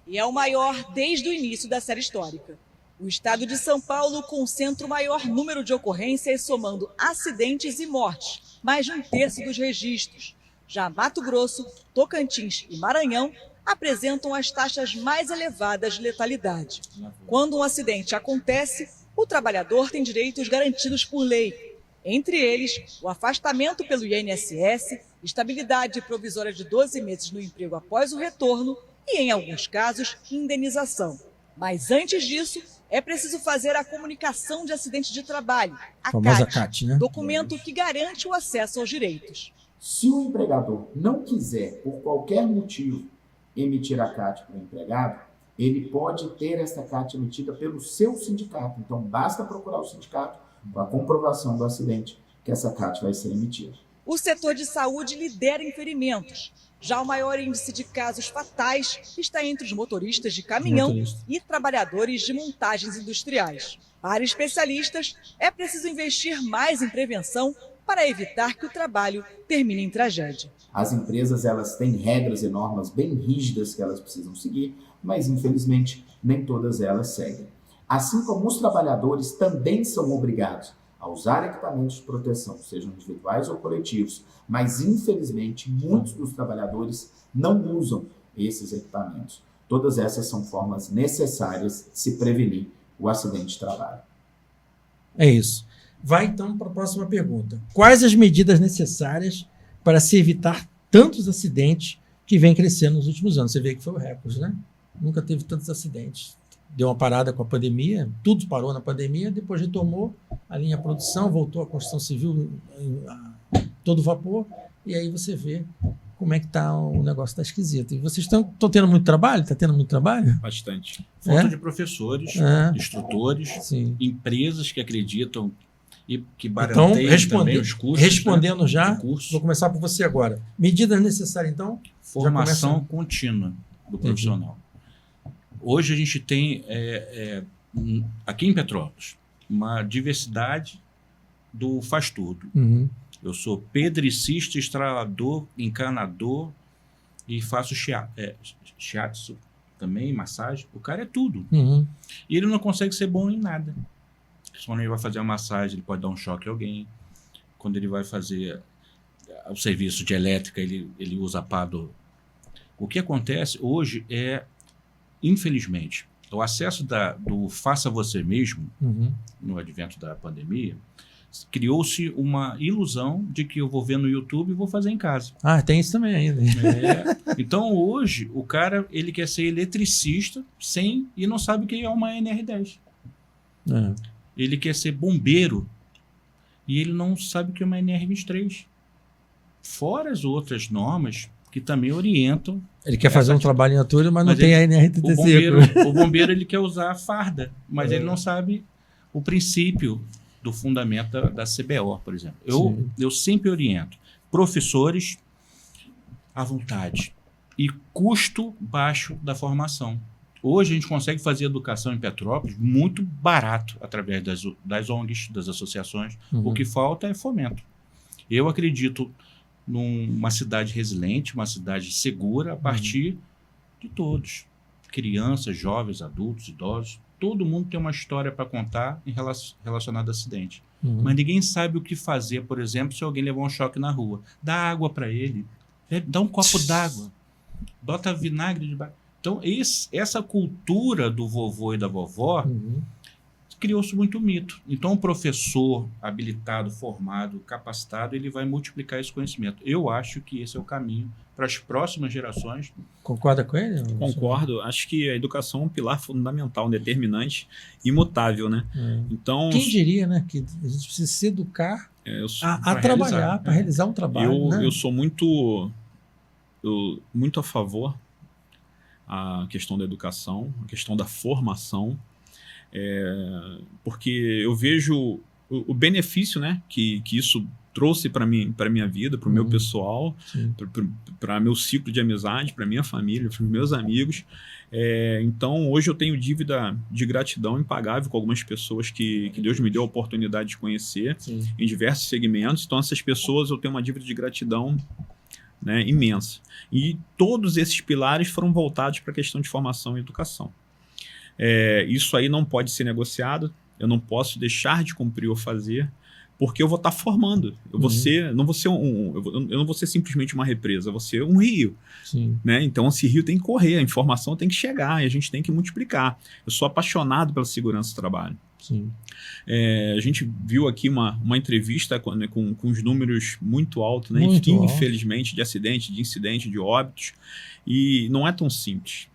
e é o maior desde o início da série histórica. O estado de São Paulo concentra o maior número de ocorrências, somando acidentes e mortes, mais de 1/3 dos registros. Já Mato Grosso, Tocantins e Maranhão apresentam as taxas mais elevadas de letalidade. Quando um acidente acontece, o trabalhador tem direitos garantidos por lei. Entre eles, o afastamento pelo INSS, estabilidade provisória de 12 meses no emprego após o retorno e, em alguns casos, indenização. Mas antes disso, é preciso fazer a comunicação de acidente de trabalho, a Famosa CAT, CAT, né? documento que garante o acesso aos direitos. Se o empregador não quiser, por qualquer motivo, emitir a CAT para o empregado, ele pode ter essa CAT emitida pelo seu sindicato. Então, basta procurar o sindicato com a comprovação do acidente que essa CAT vai ser emitida. O setor de saúde lidera em ferimentos. Já o maior índice de casos fatais está entre os motoristas de caminhão e trabalhadores de montagens industriais. Para especialistas, é preciso investir mais em prevenção para evitar que o trabalho termine em tragédia. As empresas, elas têm regras e normas bem rígidas que elas precisam seguir, mas infelizmente nem todas elas seguem. Assim como os trabalhadores também são obrigados a usar equipamentos de proteção, sejam individuais ou coletivos, mas infelizmente muitos dos trabalhadores não usam esses equipamentos. Todas essas são formas necessárias de se prevenir o acidente de trabalho. É isso. Vai então para a próxima pergunta. Quais as medidas necessárias para se evitar tantos acidentes que vem crescendo nos últimos anos? Você vê que foi o recorde, né? Nunca teve tantos acidentes. Deu uma parada com a pandemia, tudo parou na pandemia, depois retomou a linha produção, voltou a construção civil a todo vapor, e aí você vê como é que tá o negócio, está esquisito. E vocês estão tendo muito trabalho? Está tendo muito trabalho? Bastante. Falta de professores, instrutores, Sim. empresas que acreditam e que Então, baranteiam também os custos. respondendo, né, já, de curso. vou começar por você agora. Medidas necessárias, então? Formação contínua do profissional. Hoje a gente tem, aqui em Petrópolis, uma diversidade do faz tudo. Uhum. Eu sou pedricista, estralador, encanador e faço shiatsu também, massagem. O cara é tudo. Uhum. E ele não consegue ser bom em nada. Quando ele vai fazer a massagem, ele pode dar um choque a alguém. Quando ele vai fazer o serviço de elétrica, ele usa pá do... O que acontece hoje é, infelizmente, o acesso do faça você mesmo, no advento da pandemia, criou-se uma ilusão de que eu vou ver no YouTube e vou fazer em casa. Ah, tem isso também ainda. Então, hoje, o cara ele quer ser eletricista e não sabe o que é uma NR10. Ele quer ser bombeiro e ele não sabe o que é uma NR23. Fora as outras normas que também orientam. Ele quer fazer um trabalho em altura, mas não tem a NR35. O bombeiro ele quer usar a farda, mas ele não sabe o princípio do fundamento da CBO, por exemplo. Eu sempre oriento professores à vontade e custo baixo da formação. Hoje a gente consegue fazer educação em Petrópolis muito barato através das ONGs, das associações. O que falta é fomento. Eu acredito numa cidade resiliente, uma cidade segura a partir de todos. Crianças, jovens, adultos, idosos. Todo mundo tem uma história para contar relacionada a acidente. Mas ninguém sabe o que fazer, por exemplo, se alguém levar um choque na rua. Dá água para ele. Dá um copo d'água. Bota vinagre de baixo. Então, essa cultura do vovô e da vovó criou-se muito mito. Então, um professor habilitado, formado, capacitado, ele vai multiplicar esse conhecimento. Eu acho que esse é o caminho para as próximas gerações. Concorda com ele? Concordo. Acho que a educação é um pilar fundamental, determinante, imutável, né? Então, quem diria, né, que a gente precisa se educar a pra trabalhar, realizar, para realizar um trabalho. eu sou muito a favor a questão da educação, a questão da formação, porque eu vejo o benefício, né, que isso trouxe para minha vida, para o meu pessoal, para meu ciclo de amizade, para minha família, para os meus amigos. Então, hoje eu tenho dívida de gratidão impagável com algumas pessoas que Deus me deu a oportunidade de conhecer em diversos segmentos. Então, essas pessoas eu tenho uma dívida de gratidão, né, imensa. E todos esses pilares foram voltados para a questão de formação e educação. Isso aí não pode ser negociado, eu não posso deixar de cumprir ou fazer, porque eu vou estar formando. Eu não vou ser simplesmente uma represa, eu vou ser um rio. Né? Então esse rio tem que correr, a informação tem que chegar e a gente tem que multiplicar. Eu sou apaixonado pela segurança do trabalho. A gente viu aqui uma entrevista com os números muito altos, né? Infelizmente, de acidente, de incidente, de óbitos, e não é tão simples.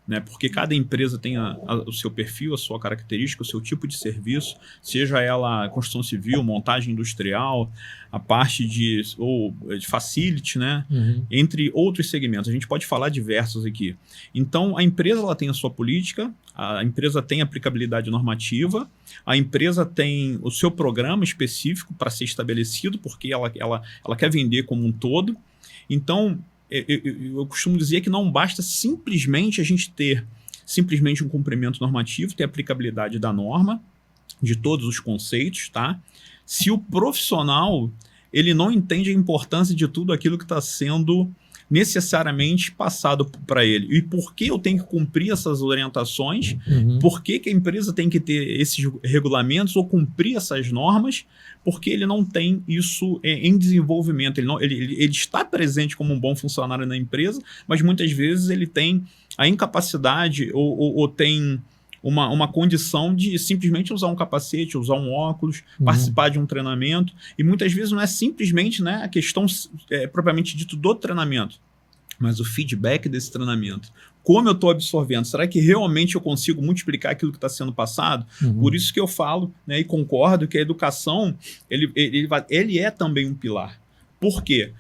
Né? Porque cada empresa tem o seu perfil, a sua característica, o seu tipo de serviço, seja ela construção civil, montagem industrial, a parte de facility, né? Entre outros segmentos. A gente pode falar diversos aqui. Então, a empresa ela tem a sua política, a empresa tem aplicabilidade normativa, a empresa tem o seu programa específico para ser estabelecido, porque ela quer vender como um todo. Então, eu costumo dizer que não basta simplesmente a gente ter simplesmente um cumprimento normativo, ter aplicabilidade da norma, de todos os conceitos, tá? Se o profissional ele não entende a importância de tudo aquilo que está sendo necessariamente passado para ele. E por que eu tenho que cumprir essas orientações? Por que a empresa tem que ter esses regulamentos ou cumprir essas normas? Porque ele não tem isso em desenvolvimento. Ele está presente como um bom funcionário na empresa, mas muitas vezes ele tem a incapacidade ou tem uma condição de simplesmente usar um capacete, usar um óculos, participar de um treinamento. E muitas vezes não é simplesmente, né, a questão propriamente dito do treinamento, mas o feedback desse treinamento. Como eu estou absorvendo? Será que realmente eu consigo multiplicar aquilo que está sendo passado? Por isso que eu falo, né, e concordo que a educação ele é também um pilar. Por quê?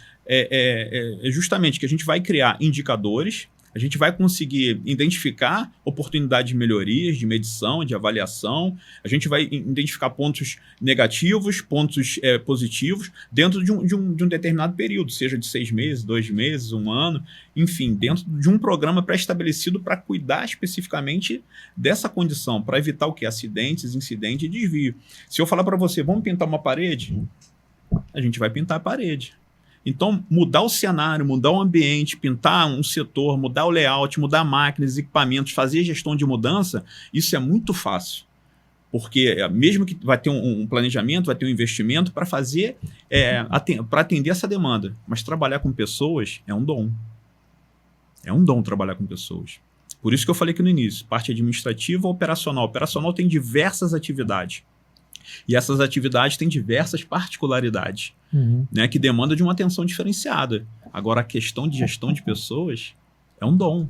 Justamente que a gente vai criar indicadores, a gente vai conseguir identificar oportunidades de melhorias, de medição, de avaliação. A gente vai identificar pontos negativos, pontos positivos, dentro de um determinado período, seja de 6 meses, 2 meses, 1 ano, enfim, dentro de um programa pré-estabelecido para cuidar especificamente dessa condição, para evitar o quê? Acidentes, incidentes e desvio. Se eu falar para você, vamos pintar uma parede, a gente vai pintar a parede. Então, mudar o cenário, mudar o ambiente, pintar um setor, mudar o layout, mudar máquinas, equipamentos, fazer gestão de mudança, isso é muito fácil. Porque mesmo que vai ter um planejamento, vai ter um investimento para fazer, para atender essa demanda. Mas trabalhar com pessoas é um dom. É um dom trabalhar com pessoas. Por isso que eu falei aqui no início, parte administrativa, operacional. Operacional tem diversas atividades. E essas atividades têm diversas particularidades, né, que demandam de uma atenção diferenciada. Agora, a questão de gestão de pessoas é um dom.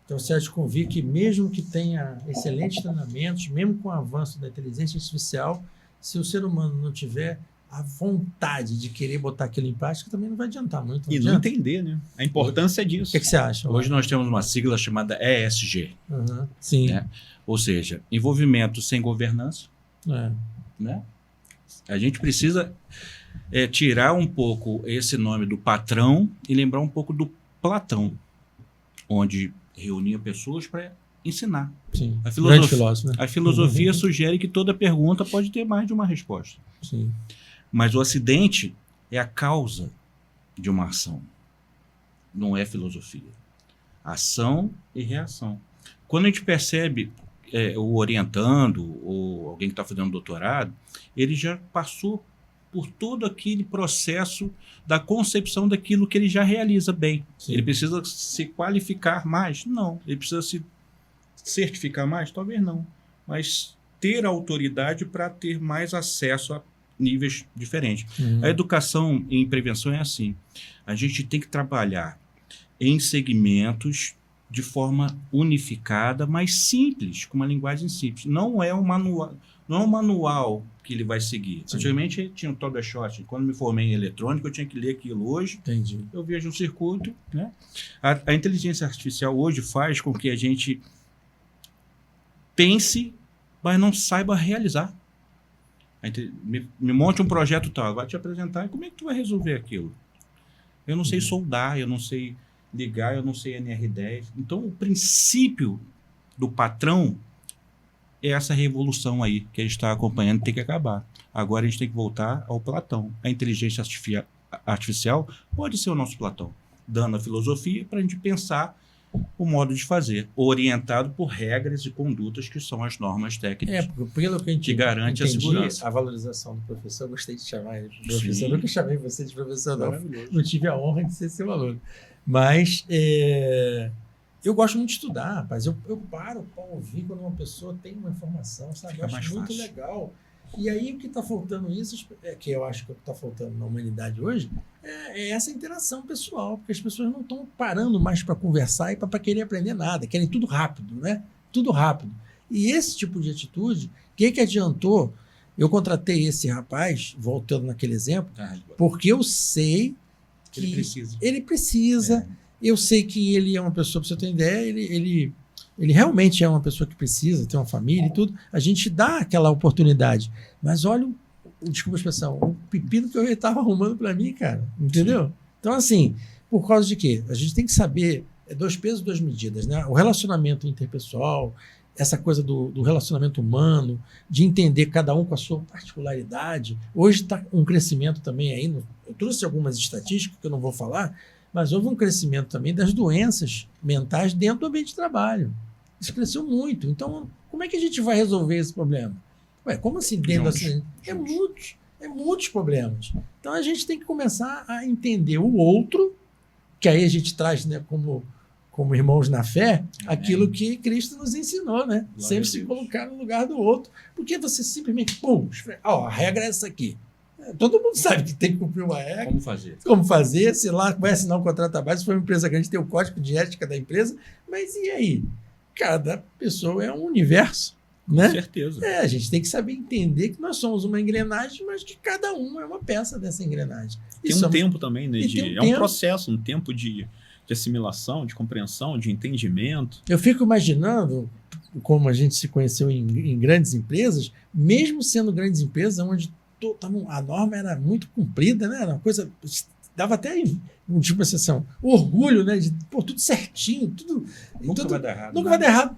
Então, você acha que mesmo que tenha excelentes treinamentos, mesmo com o avanço da inteligência artificial, se o ser humano não tiver a vontade de querer botar aquilo em prática, também não vai adiantar muito. Não entender, né? A importância disso. O que você acha? Hoje nós temos uma sigla chamada ESG. Sim. Né? Ou seja, envolvimento sem governança. Né? A gente precisa tirar um pouco esse nome do patrão e lembrar um pouco do Platão, onde reunia pessoas para ensinar. Sim. A filósofo, né? A filosofia sugere que toda pergunta pode ter mais de uma resposta. Sim. Mas o acidente é a causa de uma ação. Não é filosofia. Ação e reação. Quando a gente percebe o orientando ou alguém que está fazendo doutorado, ele já passou por todo aquele processo da concepção daquilo que ele já realiza bem. Sim. Ele precisa se qualificar mais? Não. Ele precisa se certificar mais? Talvez não. Mas ter autoridade para ter mais acesso a níveis diferentes. A educação em prevenção é assim. A gente tem que trabalhar em segmentos de forma unificada, mas simples, com uma linguagem simples. Não é um manual que ele vai seguir. Sim. Antigamente tinha um troubleshooting. Quando me formei em eletrônica, eu tinha que ler aquilo. Hoje, Entendi. eu vejo um circuito, né? A inteligência artificial hoje faz com que a gente pense, mas não saiba realizar. Me monte um projeto tal, vai te apresentar, e como é que tu vai resolver aquilo? Eu não sei soldar, eu não sei ligar, eu não sei NR10. Então, o princípio do patrão é essa revolução aí que a gente está acompanhando, tem que acabar. Agora a gente tem que voltar ao Platão. A inteligência artificial pode ser o nosso Platão, dando a filosofia para a gente pensar o modo de fazer, orientado por regras e condutas que são as normas técnicas. Pelo que a gente que garante a entendi, segurança. a valorização do professor, eu gostei de chamar ele de professor. Sim. Eu nunca chamei você de professor, não. Maravilhoso. Não tive a honra de ser seu aluno. Mas eu gosto muito de estudar, rapaz. Eu paro para ouvir quando uma pessoa tem uma informação, sabe? Fica Eu mais acho muito fácil. legal. E aí o que está faltando isso, que eu acho que é o que está faltando na humanidade hoje, é essa interação pessoal, porque as pessoas não estão parando mais para conversar e para querer aprender nada, querem tudo rápido, né? Tudo rápido. E esse tipo de atitude, o que adiantou? Eu contratei esse rapaz, voltando naquele exemplo, porque eu sei que Ele precisa. Eu sei que ele é uma pessoa, para você ter ideia, ele realmente é uma pessoa que precisa ter uma família e tudo. A gente dá aquela oportunidade. Mas olha, desculpa a expressão, o pepino que eu estava arrumando para mim, cara. Entendeu? Sim. Então, assim, por causa de quê? A gente tem que saber, 2 pesos, 2 medidas, né? O relacionamento interpessoal, essa coisa do relacionamento humano, de entender cada um com a sua particularidade. Hoje está um crescimento também aí, eu trouxe algumas estatísticas que eu não vou falar, mas houve um crescimento também das doenças mentais dentro do ambiente de trabalho. Isso cresceu muito. Então, como é que a gente vai resolver esse problema? Como assim dentro assim? Muitos problemas. Então, a gente tem que começar a entender o outro, que aí a gente traz, né, como irmãos na fé, aquilo que Cristo nos ensinou, né? Sempre se colocar no lugar do outro. Porque você simplesmente, a regra é essa aqui. Todo mundo sabe que tem que cumprir uma regra. Como fazer, sei lá, vai assinar um contrato à base, se for uma empresa grande, tem o código de ética da empresa, mas e aí? Cada pessoa é um universo, né? Com certeza. A gente tem que saber entender que nós somos uma engrenagem, mas que cada um é uma peça dessa engrenagem. Tem um tempo também, né? É um processo, um tempo de assimilação, de compreensão, de entendimento. Eu fico imaginando como a gente se conheceu em grandes empresas, mesmo sendo grandes empresas, onde a norma era muito cumprida, né? Era uma coisa, dava até tipo exceção, orgulho, né? De tudo certinho, tudo. Nunca vai dar errado. Nunca vai dar errado.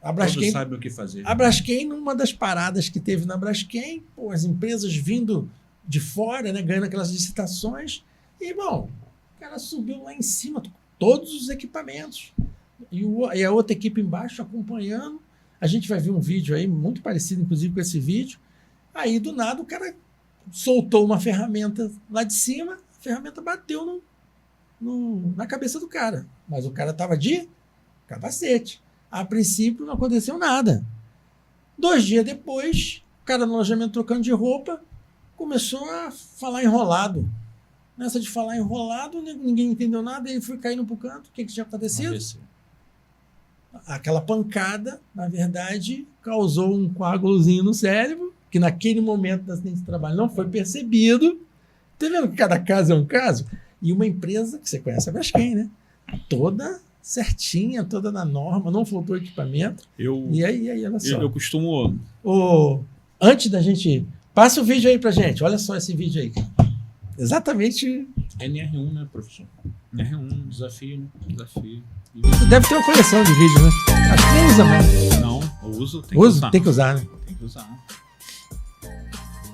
A Braskem, todos sabem o que fazer. A Braskem, numa das paradas que teve na Braskem, as empresas vindo de fora, né? Ganhando aquelas licitações, e, bom, o cara subiu lá em cima, todos os equipamentos. E a outra equipe embaixo acompanhando. A gente vai ver um vídeo aí, muito parecido, inclusive, com esse vídeo. Aí, do nada, o cara soltou uma ferramenta lá de cima, a ferramenta bateu na cabeça do cara. Mas o cara estava de capacete. A princípio, não aconteceu nada. 2 dias depois, o cara no alojamento trocando de roupa, começou a falar enrolado. Nessa de falar enrolado, ninguém entendeu nada, ele foi caindo pro canto. O que tinha acontecido? Aquela pancada, na verdade, causou um coágulozinho no cérebro, que naquele momento do acidente de trabalho não foi percebido. Tá vendo que cada caso é um caso? E uma empresa, que você conhece, a Braskem, né? Toda certinha, toda na norma, não faltou equipamento. E aí, olha só. Eu costumo... Antes da gente... Passa o vídeo aí pra gente. Olha só esse vídeo aí. Exatamente... NR1, né, professor? NR1. Desafio, né? Desafio. Deve ter uma coleção de vídeo, né? Acho que nem usa mais. Não, eu uso, tem que usar. Tem que usar, né? Tem que usar.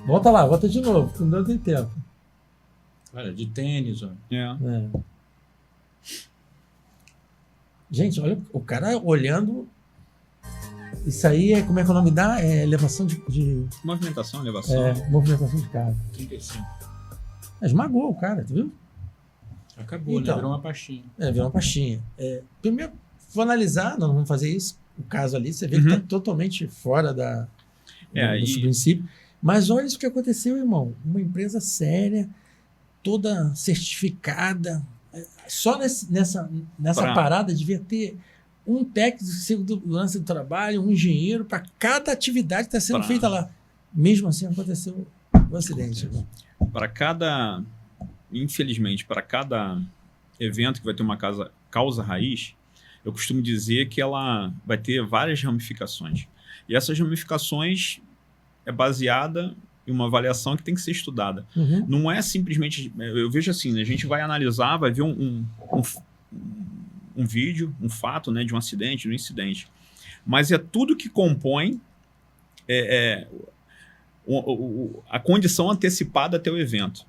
Volta lá, volta de novo, que não deu tempo. Olha, de tênis, ó. Gente, olha, o cara olhando. Isso aí como é que o nome dá? Elevação de... Movimentação, elevação. Movimentação de carga. 35. Esmagou o cara, tu viu? Acabou, então, né? Virou uma pastinha. Virou uma pastinha. Primeiro, vou analisar, nós não vamos fazer isso, o caso ali, você vê que está totalmente fora do princípio. Mas olha isso que aconteceu, irmão. Uma empresa séria, toda certificada. Só nessa parada devia ter um técnico de segurança do trabalho, um engenheiro para cada atividade que está sendo feita lá. Mesmo assim, aconteceu um acidente. Infelizmente, para cada evento que vai ter uma causa raiz, eu costumo dizer que ela vai ter várias ramificações. E essas ramificações é baseada em uma avaliação que tem que ser estudada. Não é simplesmente... Eu vejo assim, a gente vai analisar, vai ver um vídeo, um fato, né, de um acidente, de um incidente. Mas é tudo que compõe a condição antecipada até o evento.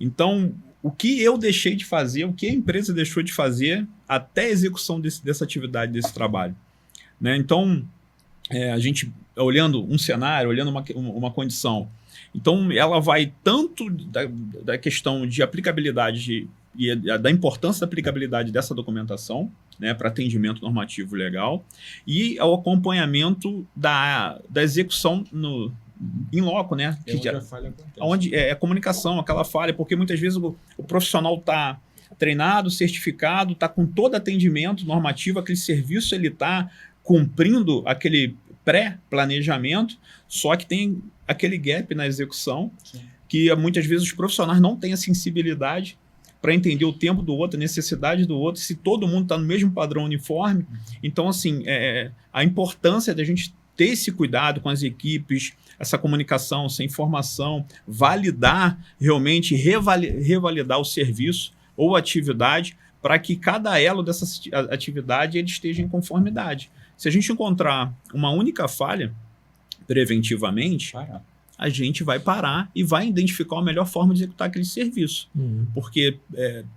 Então, o que eu deixei de fazer, o que a empresa deixou de fazer até a execução dessa atividade, desse trabalho. Né? Então, a gente, olhando um cenário, olhando uma condição, então ela vai tanto da questão de aplicabilidade e da importância da aplicabilidade dessa documentação, né, para atendimento normativo legal, e ao acompanhamento da execução em loco, né? Onde a falha acontece. Onde é a comunicação, aquela falha, porque muitas vezes o profissional está treinado, certificado, está com todo atendimento normativo, aquele serviço ele está cumprindo aquele pré-planejamento, só que tem aquele gap na execução, que muitas vezes os profissionais não têm a sensibilidade para entender o tempo do outro, a necessidade do outro, se todo mundo está no mesmo padrão uniforme. Então, assim, a importância da gente ter esse cuidado com as equipes, essa comunicação, essa informação, validar realmente, revalidar o serviço ou atividade para que cada elo dessa atividade ele esteja em conformidade. Se a gente encontrar uma única falha preventivamente, a gente vai parar e vai identificar a melhor forma de executar aquele serviço. Porque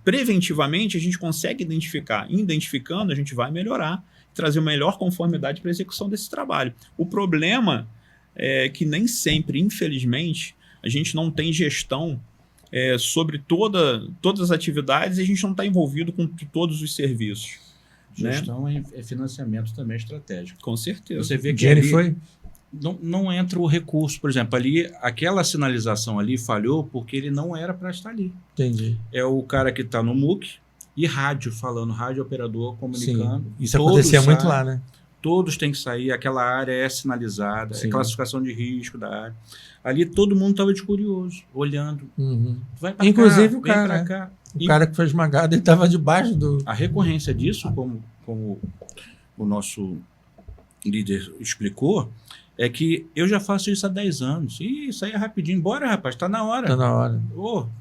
preventivamente a gente consegue identificar. Identificando, a gente vai melhorar, trazer uma melhor conformidade para a execução desse trabalho. O problema é que nem sempre, infelizmente, a gente não tem gestão sobre todas as atividades e a gente não está envolvido com todos os serviços. Gestão é financiamento também estratégico. Com certeza. Você vê que ali não entra o recurso. Por exemplo, ali, aquela sinalização ali falhou porque ele não era para estar ali. Entendi. É o cara que está no MUC e rádio falando, rádio operador comunicando. Sim. Isso acontecia muito lá, né? Todos têm que sair, aquela área é sinalizada, é classificação de risco da área. Ali todo mundo estava de curioso, olhando. Vai pra Inclusive cá, o cara, vem pra cá. O cara que foi esmagado, ele estava debaixo do... A recorrência disso, como o nosso líder explicou, é que eu já faço isso há 10 anos. Ih, isso aí é rapidinho. Bora, rapaz, tá na hora. Tá na hora.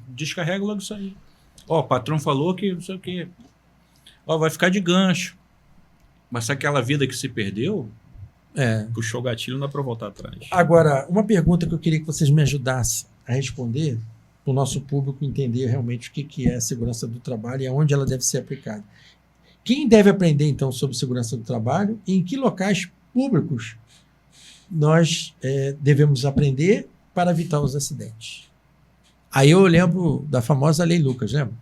Descarrega logo isso aí. O patrão falou que não sei o quê. Vai ficar de gancho. Mas aquela vida que se perdeu... Puxou o gatilho, não dá para voltar atrás. Agora, uma pergunta que eu queria que vocês me ajudassem a responder, para o nosso público entender realmente o que é a segurança do trabalho e aonde ela deve ser aplicada. Quem deve aprender, então, sobre segurança do trabalho e em que locais públicos nós devemos aprender para evitar os acidentes? Aí eu lembro da famosa Lei Lucas, lembra?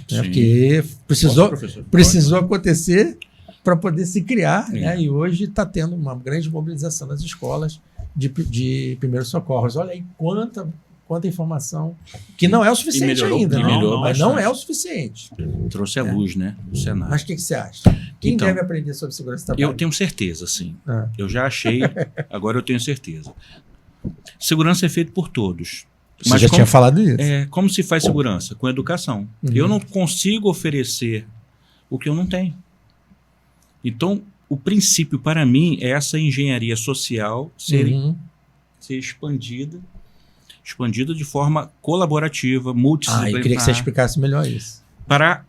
Porque precisou acontecer para poder se criar, né? E hoje está tendo uma grande mobilização nas escolas de primeiros socorros. Olha aí quanta informação, que não é o suficiente ainda, mas não é o suficiente. Trouxe a luz, né? Do cenário. Mas o que você acha? Quem Então, deve aprender sobre segurança do trabalho? Eu tenho certeza, sim. Eu já achei, agora eu tenho certeza. Segurança é feita por todos. Você já tinha falado isso. Como se faz segurança? Com educação. Eu não consigo oferecer o que eu não tenho. Então, o princípio para mim é essa engenharia social ser expandida de forma colaborativa, multidisciplinar. Eu queria que você explicasse melhor isso. Para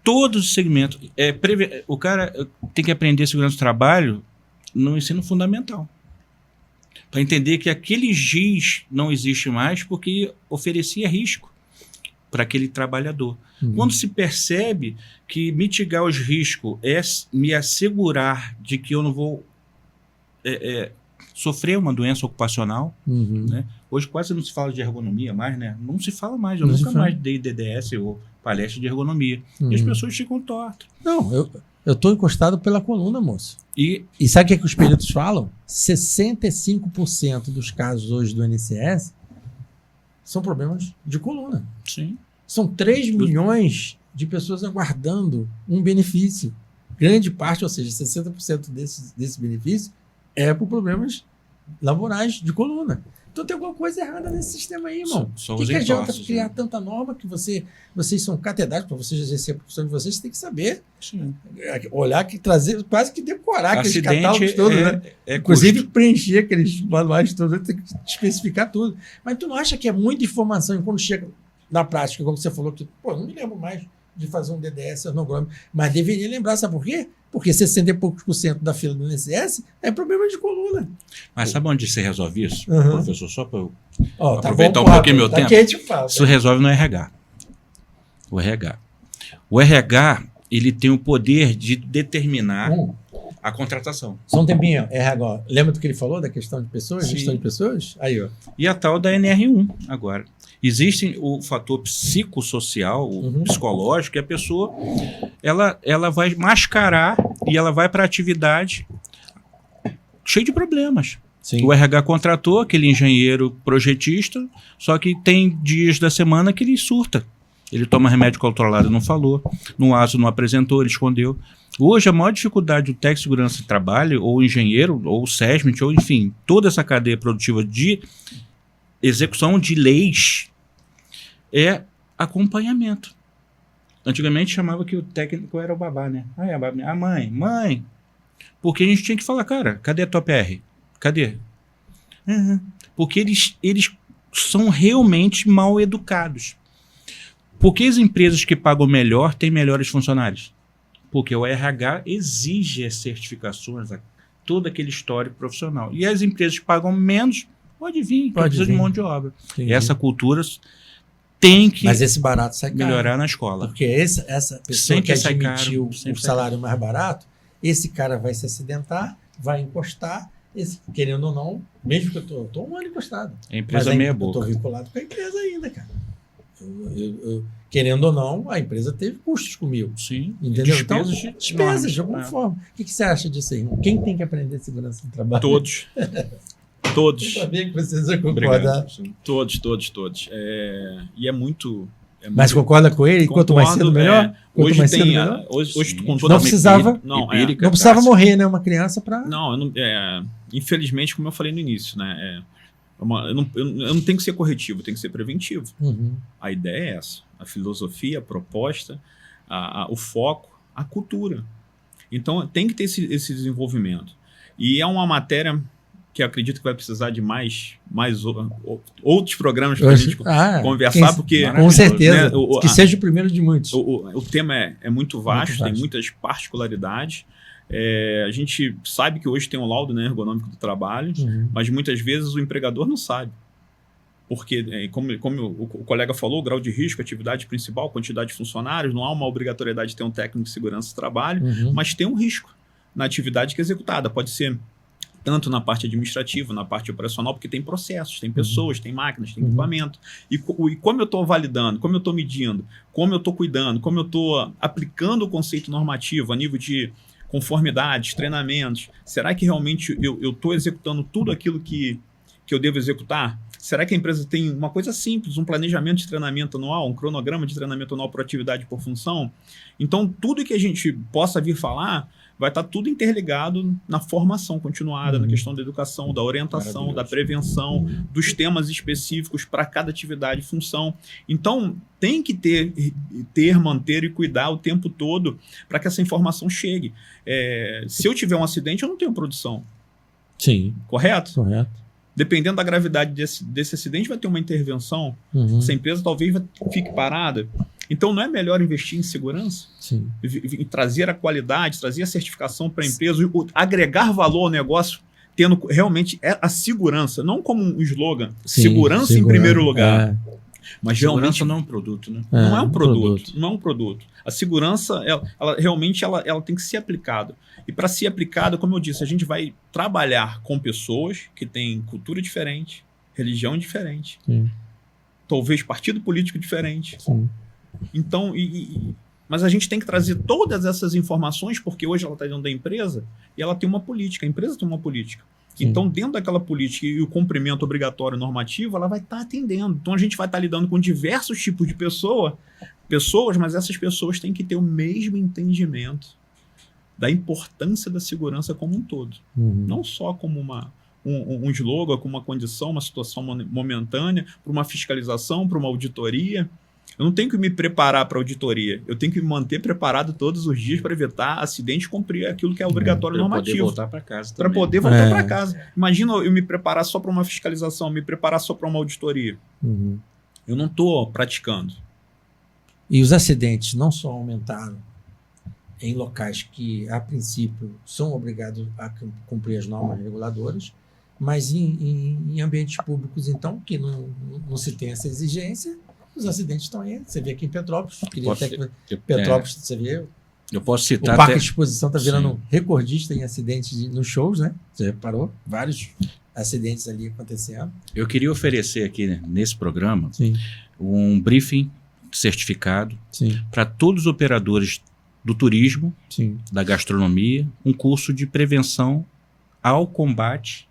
todos os segmentos. O cara tem que aprender segurança do trabalho no ensino fundamental. Para entender que aquele giz não existe mais porque oferecia risco para aquele trabalhador. Quando se percebe que mitigar os riscos é me assegurar de que eu não vou sofrer uma doença ocupacional, né? Hoje quase não se fala de ergonomia mais, né? Não se fala mais, eu nunca mais dei DDS ou palestra de ergonomia. E as pessoas ficam tortas. Não, Eu estou encostado pela coluna, moço. E sabe o que, é que os peritos falam? 65% dos casos hoje do INSS são problemas de coluna. sim, São 3 milhões de pessoas aguardando um benefício. Grande parte, ou seja, 60% desse benefício é por problemas laborais de coluna. Então tem alguma coisa errada nesse sistema aí, irmão. São O que os adianta entorses, criar né? tanta norma que vocês são catedráticos, para vocês exercer a profissão de vocês, você tem que saber, sim. olhar, trazer, quase que decorar aqueles Acidente catálogos todos, né? Inclusive custo. preencher aqueles manuais todos, tem que especificar tudo. Mas tu não acha que é muita informação e quando chega na prática, como você falou, que, pô, não me lembro mais de fazer um DDS organograma, mas deveria lembrar, sabe por quê? Porque 60 e poucos % da fila do INSS é problema de coluna. Mas sabe onde você resolve isso, Uhum. professor? Só para eu Ó, aproveitar bom, um pouquinho meu tempo. Quente, fala. Isso resolve no RH. O RH. O RH, ele tem o poder de determinar a contratação. Só um tempinho, RH. Lembra do que ele falou da questão de pessoas, Sim. gestão de pessoas? Aí, ó. E a tal da NR1 agora. Existe o fator psicossocial, o psicológico, que a pessoa ela vai mascarar e ela vai para a atividade cheia de problemas. Sim. O RH contratou aquele engenheiro projetista, só que tem dias da semana que ele surta. Ele toma remédio controlado, não falou. No ASO não apresentou, ele escondeu. Hoje, a maior dificuldade do técnico de segurança de trabalho, ou engenheiro, ou SESMIT, ou enfim, toda essa cadeia produtiva de execução de leis é acompanhamento. Antigamente chamava que o técnico era o babá, né? A mãe. Porque a gente tinha que falar, cara, cadê a tua PR? Cadê? Porque eles são realmente mal educados. Por que as empresas que pagam melhor têm melhores funcionários? Porque o RH exige as certificações, todo aquele histórico profissional. E as empresas que pagam menos, pode vir, precisa de mão de obra. Entendi. Essa cultura tem que Mas esse barato sai caro. melhorar na escola. Porque essa pessoa Sempre que sai admitiu caro, sempre o salário mais barato, esse cara vai se acidentar, vai encostar, querendo ou não, mesmo que eu tô um ano encostado. A empresa Mas meia eu boca. tô vinculado com a empresa ainda, cara. Querendo ou não, a empresa teve custos comigo. Sim. Entendeu? Despesas, Então, despesas de alguma É. forma. O que você acha disso aí? Quem tem que aprender segurança do trabalho? Todos. Todos. Eu sabia que vocês iam Obrigado. concordar. Sim. Todos. E é muito... Mas concorda com ele? Quanto mais cedo, melhor? Quanto Hoje mais cedo, tem... melhor? Hoje tu Sim. com toda Não precisava- Não, empírica. Não precisava Cássio. morrer, né? Uma criança para... Não, eu não, infelizmente, como eu falei no início, né? Eu não tenho que ser corretivo, eu tenho que ser preventivo. A ideia é essa. A filosofia, a proposta, o foco, a cultura. Então, tem que ter esse desenvolvimento. E é uma matéria que eu acredito que vai precisar de mais outros programas para a gente conversar, porque... Com certeza. né, que seja o primeiro de muitos. o tema é muito vasto, Muito vasto. tem muitas particularidades. A gente sabe que hoje tem um laudo, né, ergonômico do trabalho, mas muitas vezes o empregador não sabe. Porque, como o colega falou, o grau de risco, atividade principal, quantidade de funcionários, não há uma obrigatoriedade de ter um técnico de segurança do trabalho, mas tem um risco na atividade que é executada. Pode ser tanto na parte administrativa, na parte operacional, porque tem processos, tem pessoas, tem máquinas, tem equipamento. E como eu estou validando, como eu estou medindo, como eu estou cuidando, como eu estou aplicando o conceito normativo a nível de conformidades, treinamentos, será que realmente eu estou executando tudo aquilo que eu devo executar? Será que a empresa tem uma coisa simples, um planejamento de treinamento anual, um cronograma de treinamento anual por atividade por função? Então, tudo que a gente possa vir falar vai estar tudo interligado na formação continuada, na questão da educação, da orientação, da prevenção, dos temas específicos para cada atividade e função. Então, tem que manter e cuidar o tempo todo para que essa informação chegue. Se eu tiver um acidente, eu não tenho produção. Sim. Correto? Correto. Dependendo da gravidade desse acidente, vai ter uma intervenção. Essa empresa talvez fique parada. Então, não é melhor investir em segurança? Sim. E trazer a qualidade, trazer a certificação para a empresa, agregar valor ao negócio, tendo realmente a segurança, não como um slogan, Sim, segurança em primeiro lugar. Mas Segurança realmente não é um produto, né? não é um produto. Não é um produto. A segurança, ela realmente tem que ser aplicada. E para ser aplicada, como eu disse, a gente vai trabalhar com pessoas que têm cultura diferente, religião diferente, Sim. talvez partido político diferente. Sim. Então, Mas a gente tem que trazer todas essas informações, porque hoje ela está dentro da empresa e ela tem uma política, a empresa tem uma política. Sim. Então, dentro daquela política e o cumprimento obrigatório normativo, ela vai estar atendendo. Então, a gente vai estar lidando com diversos tipos de pessoas, mas essas pessoas têm que ter o mesmo entendimento da importância da segurança como um todo. Não só como um slogan, como uma condição, uma situação momentânea, para uma fiscalização, para uma auditoria. Eu não tenho que me preparar para a auditoria, eu tenho que me manter preparado todos os dias para evitar acidente e cumprir aquilo que é obrigatório normativo. Para poder voltar para casa também. Para poder voltar para casa. Imagina eu me preparar só para uma fiscalização, me preparar só para uma auditoria. Eu não estou praticando. E os acidentes não só aumentaram em locais que, a princípio, são obrigados a cumprir as normas reguladoras, mas em ambientes públicos, então, que não se tem essa exigência, os acidentes estão aí. Você vê aqui em Petrópolis. Petrópolis, você vê. Eu posso citar. O Parque de Exposição está virando recordista em acidentes nos shows, né? Você reparou? Vários acidentes ali acontecendo. Eu queria oferecer aqui, né, nesse programa, um briefing certificado para todos os operadores do turismo, da gastronomia, um curso de prevenção ao combate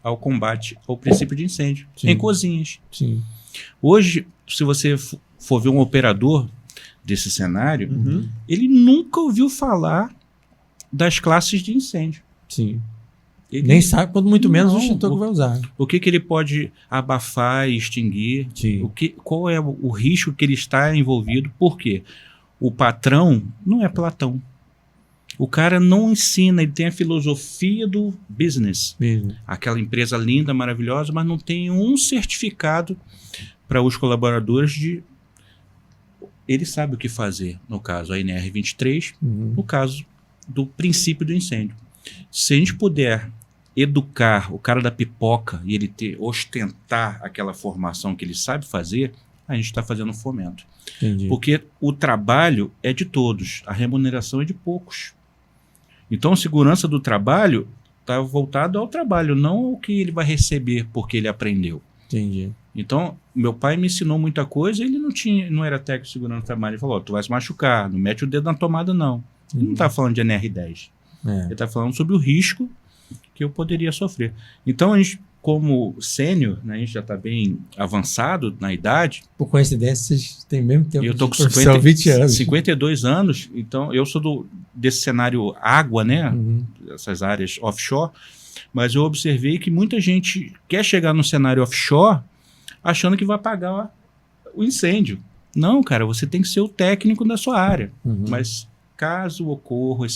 ao princípio de incêndio em cozinhas. Hoje, se você for ver um operador desse cenário, ele nunca ouviu falar das classes de incêndio. Ele nem sabe, quando muito menos o extintor que vai usar. O que ele pode abafar e extinguir, qual é o risco que ele está envolvido, por quê? O patrão não é Platão. O cara não ensina, ele tem a filosofia do business. Aquela empresa linda, maravilhosa, mas não tem um certificado para os colaboradores de... Ele sabe o que fazer, no caso, a NR23, no caso do princípio do incêndio. Se a gente puder educar o cara da pipoca e ele ostentar aquela formação que ele sabe fazer, a gente está fazendo fomento. Porque o trabalho é de todos, a remuneração é de poucos. Então, a segurança do trabalho está voltada ao trabalho, não ao que ele vai receber porque ele aprendeu. Então, meu pai me ensinou muita coisa, ele não era técnico de segurança do trabalho. Ele falou, tu vai se machucar, não mete o dedo na tomada, não. Ele não está falando de NR10. Ele está falando sobre o risco que eu poderia sofrer. Então, a gente, como sênior, né, a gente já está bem avançado na idade. Por coincidência, vocês têm mesmo tempo eu de tô com 20 anos. 52 anos, então eu sou desse cenário água, né? Essas áreas offshore, mas eu observei que muita gente quer chegar no cenário offshore achando que vai pagar o incêndio. Não, cara, você tem que ser o técnico da sua área. Mas caso ocorra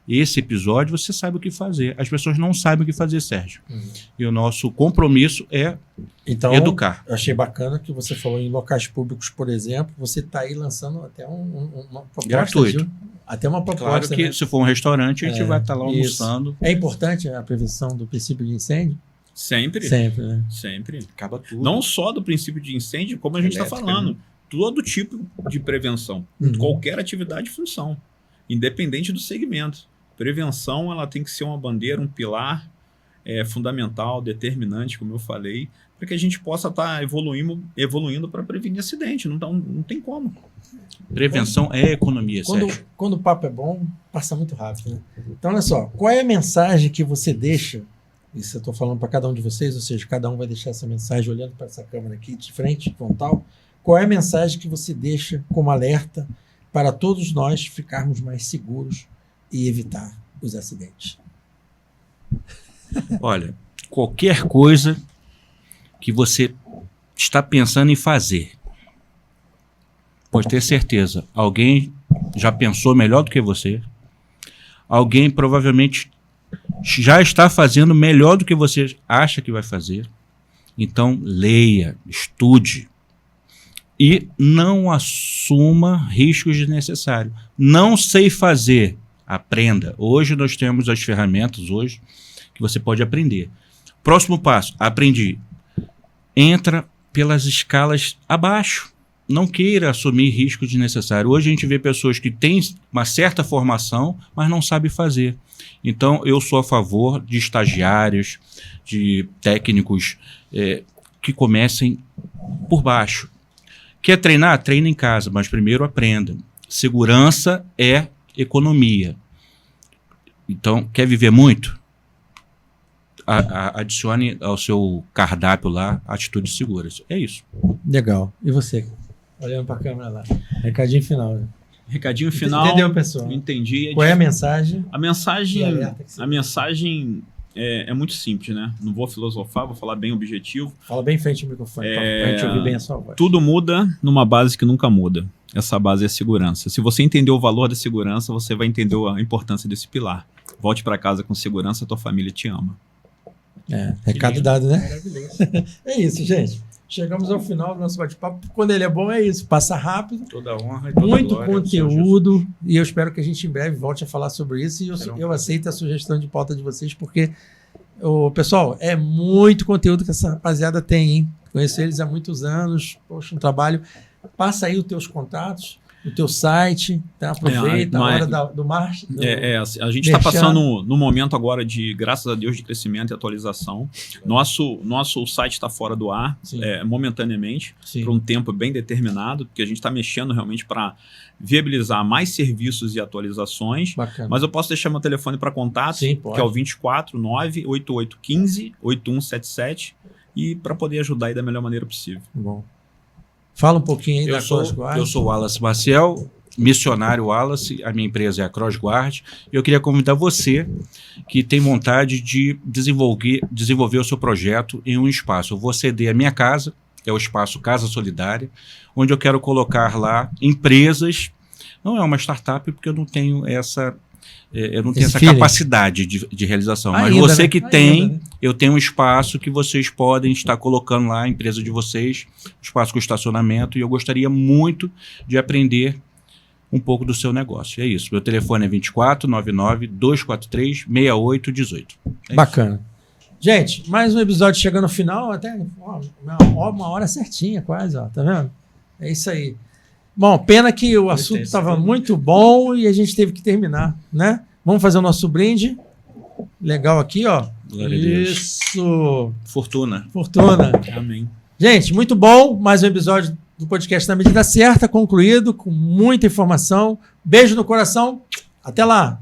esse episódio, você sabe o que fazer. As pessoas não sabem o que fazer, Sérgio. E o nosso compromisso é educar. Eu achei bacana que você falou em locais públicos, por exemplo, você está aí lançando até uma proposta. Gratuito. Até uma proposta. Claro que, né? Se for um restaurante, a gente vai estar lá almoçando. É importante a prevenção do princípio de incêndio? Sempre. Né? Sempre. Acaba tudo. Não só do princípio de incêndio, como a gente está falando. Todo tipo de prevenção. Qualquer atividade e função. Independente do segmento. Prevenção, ela tem que ser uma bandeira, um pilar fundamental, determinante, como eu falei, para que a gente possa estar evoluindo para prevenir acidente. Não tem como. Prevenção é economia, Sérgio. Quando o papo é bom, passa muito rápido. Né? Então, olha só, qual é a mensagem que você deixa? Isso eu estou falando para cada um de vocês, ou seja, cada um vai deixar essa mensagem olhando para essa câmera aqui de frente, frontal. Qual é a mensagem que você deixa como alerta para todos nós ficarmos mais seguros e evitar os acidentes? Olha, qualquer coisa que você está pensando em fazer, pode ter certeza, alguém já pensou melhor do que você, alguém provavelmente já está fazendo melhor do que você acha que vai fazer. Então, leia, estude e não assuma riscos desnecessários. Não sei fazer, aprenda. Hoje nós temos as ferramentas que você pode aprender. Próximo passo, aprendi. Entra pelas escalas abaixo. Não queira assumir riscos desnecessários. Hoje a gente vê pessoas que têm uma certa formação, mas não sabem fazer. Então, eu sou a favor de estagiários, de técnicos que comecem por baixo. Quer treinar? Treine em casa, mas primeiro aprenda. segurança é economia. Então, quer viver muito? Adicione ao seu cardápio lá atitudes seguras. É isso. Legal. E você? Olhando para a câmera lá. Recadinho final. Né? Recadinho final. Entendeu, pessoal? Entendi. Qual é a mensagem? A mensagem é muito simples, né? Não vou filosofar, vou falar bem objetivo. Fala bem em frente ao microfone, para a gente ouvir bem a sua voz. Tudo muda numa base que nunca muda. Essa base é a segurança. Se você entender o valor da segurança, você vai entender a importância desse pilar. Volte para casa com segurança, tua família te ama. Recado dado, né? É isso, gente. Chegamos ao final do nosso bate-papo. Quando ele é bom, é isso. Passa rápido. Toda honra e toda muito glória conteúdo. E eu espero que a gente em breve volte a falar sobre isso. E eu aceito a sugestão de pauta de vocês, porque, pessoal, é muito conteúdo que essa rapaziada tem, hein? Conheço eles há muitos anos. Poxa, um trabalho. Passa aí os teus contatos, o teu site, tá? Aproveita a hora do marketing. A gente está passando no momento agora de, graças a Deus, de crescimento e atualização. Nosso site está fora do ar, momentaneamente, por um tempo bem determinado, porque a gente está mexendo realmente para viabilizar mais serviços e atualizações. Bacana. Mas eu posso deixar meu telefone para contato, que é o 249-8815-8177, e para poder ajudar aí da melhor maneira possível. Bom. Fala um pouquinho aí da CrossGuard. Eu sou o Wallace Maciel, missionário Wallace, a minha empresa é a CrossGuard, e eu queria convidar você que tem vontade de desenvolver o seu projeto em um espaço. Eu vou ceder a minha casa, é o espaço Casa Solidária, onde eu quero colocar lá empresas. Não é uma startup, porque eu não tenho essa capacidade de realização. Mas você que tem, eu tenho um espaço que vocês podem estar colocando lá, a empresa de vocês, espaço com estacionamento, e eu gostaria muito de aprender um pouco do seu negócio. É isso. Meu telefone é 2499-243-6818. Bacana. Isso. Gente, mais um episódio chegando no final, até uma hora certinha quase, ó, tá vendo? É isso aí. Bom, pena que o assunto estava muito bom e a gente teve que terminar, né? Vamos fazer o nosso brinde. Legal aqui, ó. Glória Isso. Fortuna. Amém. Gente, muito bom. Mais um episódio do podcast Na Medida Certa, concluído, com muita informação. Beijo no coração. Até lá.